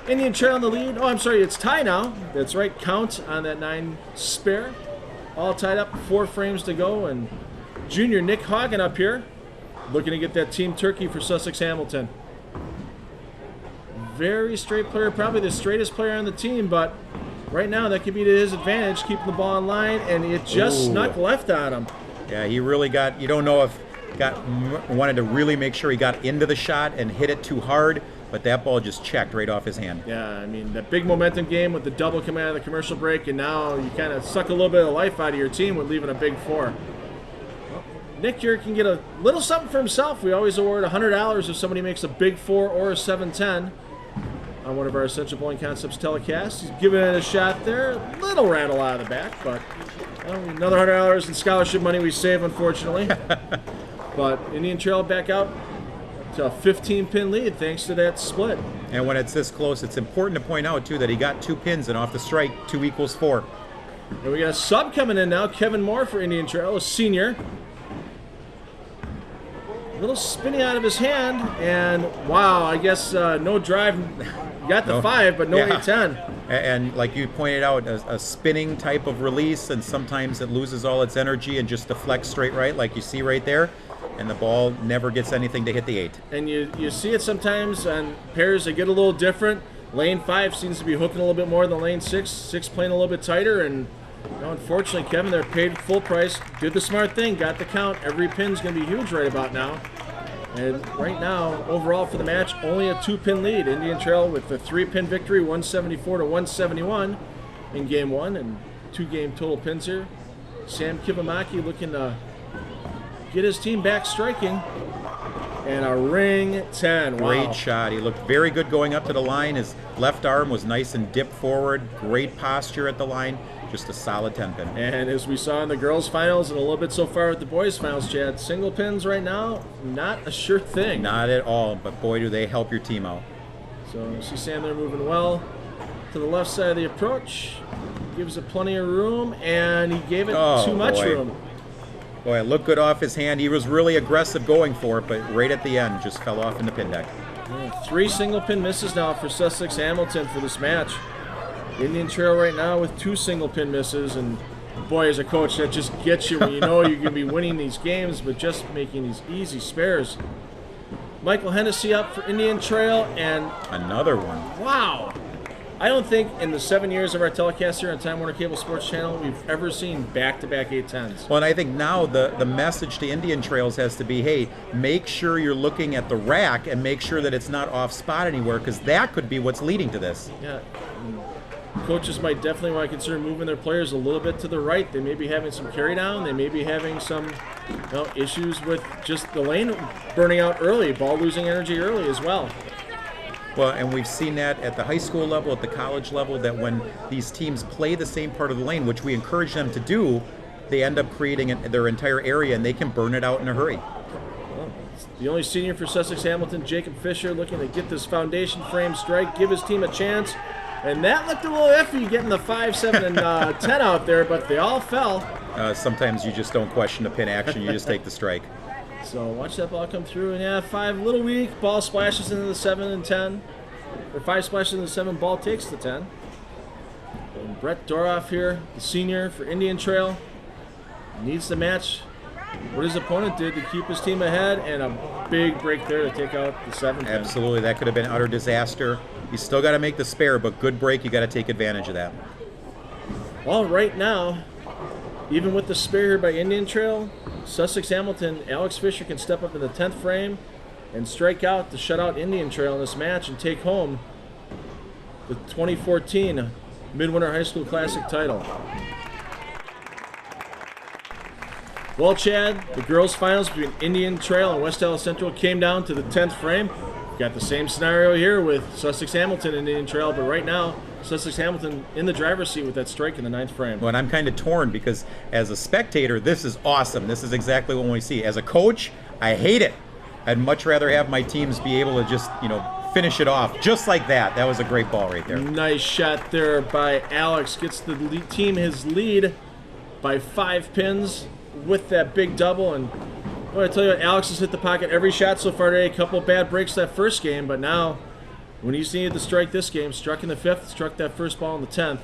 Indian Trail in the lead. Oh, I'm sorry, it's tie now. That's right, count on that 9 spare. All tied up, 4 frames to go, and junior Nick Hagen up here looking to get that team turkey for Sussex Hamilton. Very straight player, probably the straightest player on the team, but right now that could be to his advantage, keeping the ball in line, and it just snuck left on him. Yeah, he really got, you don't know if wanted to really make sure he got into the shot and hit it too hard, but that ball just checked right off his hand. Yeah, I mean, that big momentum game with the double coming out of the commercial break, and now you kind of suck a little bit of life out of your team with leaving a big 4. Well, Nick here can get a little something for himself. We always award $100 if somebody makes a big 4 or a 7-10 on one of our Essential Bowling Concepts telecasts. He's giving it a shot there. A little rattle out of the back, but another $100 in scholarship money we save, unfortunately. But Indian Trail back out to a 15-pin lead thanks to that split. And when it's this close, it's important to point out, too, that he got 2 pins, and off the strike, 2 equals 4. And we got a sub coming in now, Kevin Moore for Indian Trail, a senior. A little spinny out of his hand, and wow, I guess no drive. Got the 5, but no 8-10. And like you pointed out, a spinning type of release, and sometimes it loses all its energy and just deflects straight right, like you see right there. And the ball never gets anything to hit the 8. And you see it sometimes on pairs that get a little different. Lane 5 seems to be hooking a little bit more than lane 6. 6 playing a little bit tighter, and unfortunately, Kevin, they're paid full price. Did the smart thing, got the count. Every pin's going to be huge right about now. And right now, overall for the match, only a 2-pin lead. Indian Trail with the 3-pin victory, 174 to 171 in game 1, and 2-game total pins here. Sam Kibamaki looking to get his team back striking. And a ring 10. Wow. Great shot. He looked very good going up to the line. His left arm was nice and dipped forward. Great posture at the line. Just a solid 10-pin. And as we saw in the girls' finals and a little bit so far at the boys' finals, Chad, single pins right now, not a sure thing. Not at all, but boy, do they help your team out. So you see Sam there moving well to the left side of the approach. Gives it plenty of room, and he gave it too much room. Boy, it looked good off his hand. He was really aggressive going for it, but right at the end, just fell off in the pin deck. 3 single pin misses now for Sussex Hamilton for this match. Indian Trail right now with 2 single pin misses, and boy, as a coach, that just gets you when you know you're going to be winning these games, but just making these easy spares. Michael Hennessy up for Indian Trail, and another one. Wow. I don't think in the 7 years of our telecast here on Time Warner Cable Sports Channel we've ever seen back-to-back 8-10s. Well, and I think now the message to Indian Trails has to be, hey, make sure you're looking at the rack and make sure that it's not off spot anywhere, because that could be what's leading to this. Yeah. coaches might definitely want to consider moving their players a little bit to the right. They may be having some carry down. They may be having some issues with just the lane burning out early, ball losing energy early as well. Well, and we've seen that at the high school level, at the college level, that when these teams play the same part of the lane, which we encourage them to do, they end up creating their entire area, and they can burn it out in a hurry. Well, the only senior for Sussex Hamilton, Jacob Fisher, looking to get this foundation frame strike, give his team a chance. And that looked a little iffy, getting the 5, 7, and 10 out there, but they all fell. Sometimes you just don't question the pin action, you just take the strike. So watch that ball come through, and 5 a little weak. Ball splashes into the 7 and 10. Or 5 splashes into the 7, ball takes the 10. And Brett Doroff here, the senior for Indian Trail, needs to match what his opponent did to keep his team ahead, and a big break there to take out the 7 pin. Absolutely, that could have been utter disaster. You still got to make the spare, but good break, you got to take advantage of that. Well, right now, even with the spare here by Indian Trail, Sussex Hamilton, Alex Fisher can step up in the 10th frame and strike out to shut out Indian Trail in this match and take home the 2014 MidWinter High School Classic title. Well, Chad, the girls' finals between Indian Trail and West Dallas Central came down to the 10th frame. We've got the same scenario here with Sussex Hamilton and Indian Trail, but right now, Sussex Hamilton in the driver's seat with that strike in the 9th frame. Well, and I'm kind of torn because as a spectator, this is awesome. This is exactly what we see. As a coach, I hate it. I'd much rather have my teams be able to just, finish it off just like that. That was a great ball right there. Nice shot there by Alex. Gets the team his lead by 5 pins with that big double. And I tell you what, Alex has hit the pocket every shot so far today. A couple bad breaks that first game, but now when he's needed to strike this game, struck in the 5th, struck that first ball in the 10th.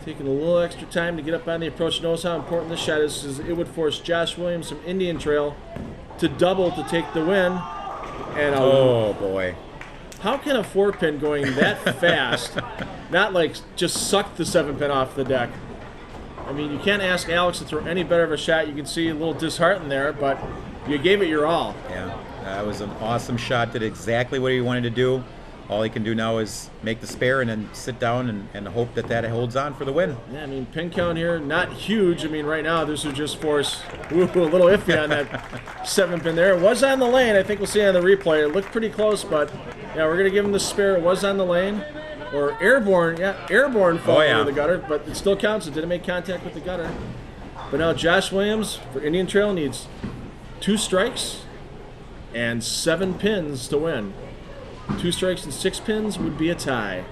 Taking a little extra time to get up on the approach. Knows how important this shot is, because it would force Josh Williams from Indian Trail to double to take the win. And oh boy, how can a 4-pin going that fast not just suck the 7-pin off the deck? I mean, you can't ask Alex to throw any better of a shot. You can see a little disheartened there, but you gave it your all. Yeah, that was an awesome shot. Did exactly what he wanted to do. All he can do now is make the spare and then sit down and hope that holds on for the win. Yeah, I mean, pin count here, not huge. I mean, right now, this would just force a little iffy on that 7-pin there. It was on the lane. I think we'll see on the replay. It looked pretty close, but yeah, we're going to give him the spare. It was on the lane. Or airborne, airborne fall into the gutter, but it still counts. It didn't make contact with the gutter. But now Josh Williams for Indian Trail needs 2 strikes and 7 pins to win. 2 strikes and 6 pins would be a tie.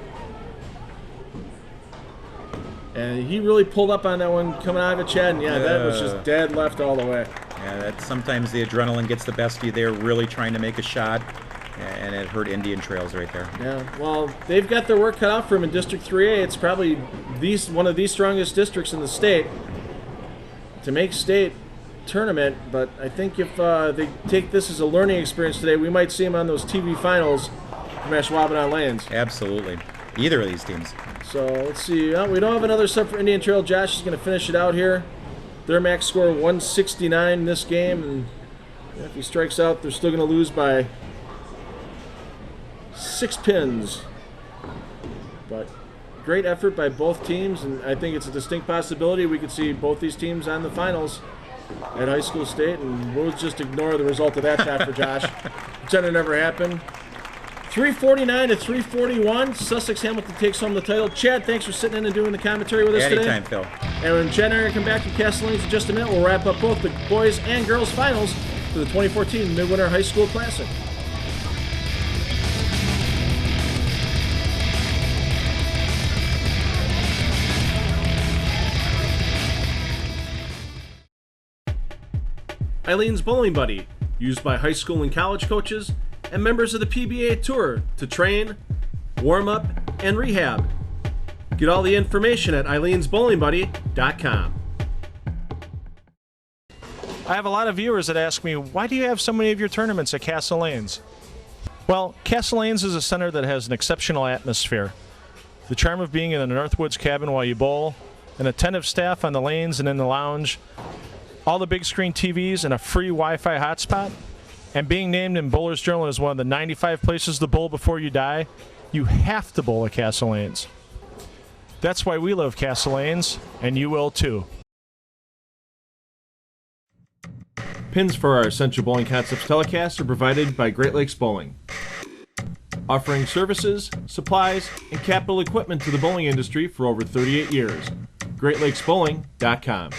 And he really pulled up on that one coming out of it, Chad. And yeah, that was just dead left all the way. Yeah, that sometimes the adrenaline gets the best of you there, really trying to make a shot. And it hurt Indian Trails right there. Yeah, well, they've got their work cut out for them in District 3A. It's probably one of the strongest districts in the state to make state tournament. But I think if they take this as a learning experience today, we might see them on those TV finals from Ashwaubenon Lanes. Absolutely. Either of these teams. So let's see. We don't have another sub for Indian Trail. Josh is going to finish it out here. Their max score 169 in this game. And if he strikes out, they're still going to lose by 6 pins. But great effort by both teams, and I think it's a distinct possibility we could see both these teams on the finals at high school state, and we'll just ignore the result of that shot for Josh. Pretend it never happened. 349 to 341. Sussex Hamilton takes home the title. Chad, thanks for sitting in and doing the commentary with us today. Anytime, Phil. And when Chad and I are going to come back from Castle Lanes in just a minute, we'll wrap up both the boys and girls finals for the 2014 MidWinter High School Classic. Eileen's Bowling Buddy, used by high school and college coaches and members of the PBA Tour to train, warm up, and rehab. Get all the information at eileensbowlingbuddy.com. I have a lot of viewers that ask me, why do you have so many of your tournaments at Castle Lanes? Well, Castle Lanes is a center that has an exceptional atmosphere. The charm of being in a Northwoods cabin while you bowl, an attentive staff on the lanes and in the lounge, all the big screen TVs and a free Wi-Fi hotspot, and being named in Bowler's Journal as one of the 95 places to bowl before you die, you have to bowl at Castle Lanes. That's why we love Castle Lanes, and you will too. Pins for our Essential Bowling Concepts telecast are provided by Great Lakes Bowling, offering services, supplies, and capital equipment to the bowling industry for over 38 years. GreatLakesBowling.com.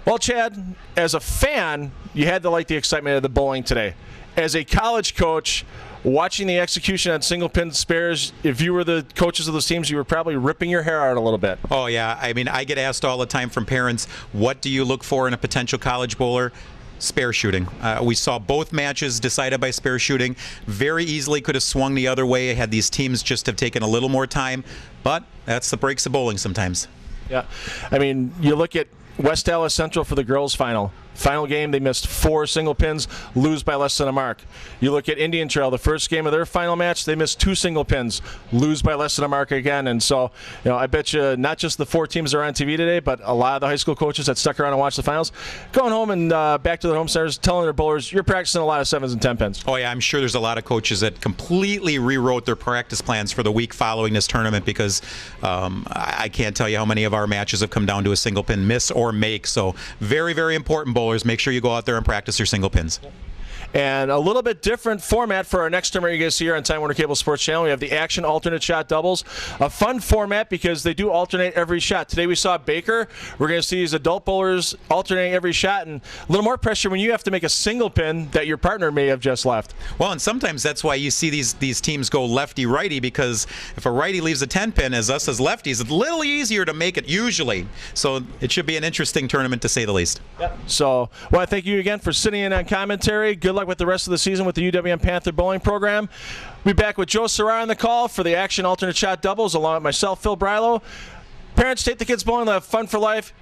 Well, Chad, as a fan, you had to like the excitement of the bowling today. As a college coach, watching the execution on single pin spares, if you were the coaches of those teams, you were probably ripping your hair out a little bit. Oh, yeah. I mean, I get asked all the time from parents, what do you look for in a potential college bowler? Spare shooting. We saw both matches decided by spare shooting. Very easily could have swung the other way had these teams just have taken a little more time, but that's the breaks of bowling sometimes. Yeah. I mean, you look at West Dallas Central for the girls' final. Final game, they missed 4 single pins, lose by less than a mark. You look at Indian Trail, the first game of their final match, they missed 2 single pins, lose by less than a mark again. And so, I bet you not just the 4 teams that are on TV today, but a lot of the high school coaches that stuck around and watched the finals, going home and back to their home centers, telling their bowlers, you're practicing a lot of 7s and 10 pins. Oh, yeah, I'm sure there's a lot of coaches that completely rewrote their practice plans for the week following this tournament because I can't tell you how many of our matches have come down to a single pin miss or make. So very, very important, bowlers. Make sure you go out there and practice your single pins. And a little bit different format for our next tournament you guys see here on Time Warner Cable SportsChannel. We have the action alternate shot doubles. A fun format because they do alternate every shot. Today we saw Baker. We're going to see these adult bowlers alternating every shot, and a little more pressure when you have to make a single pin that your partner may have just left. Well, and sometimes that's why you see these teams go lefty-righty, because if a righty leaves a 10 pin, as us as lefties, it's a little easier to make it usually. So it should be an interesting tournament to say the least. Yep. So I want to thank you again for sitting in on commentary. Good luck with the rest of the season with the UWM Panther Bowling Program. We'll be back with Joe Serrar on the call for the action alternate shot doubles, along with myself, Phil Brilo. Parents, take the kids bowling. They'll have fun for life.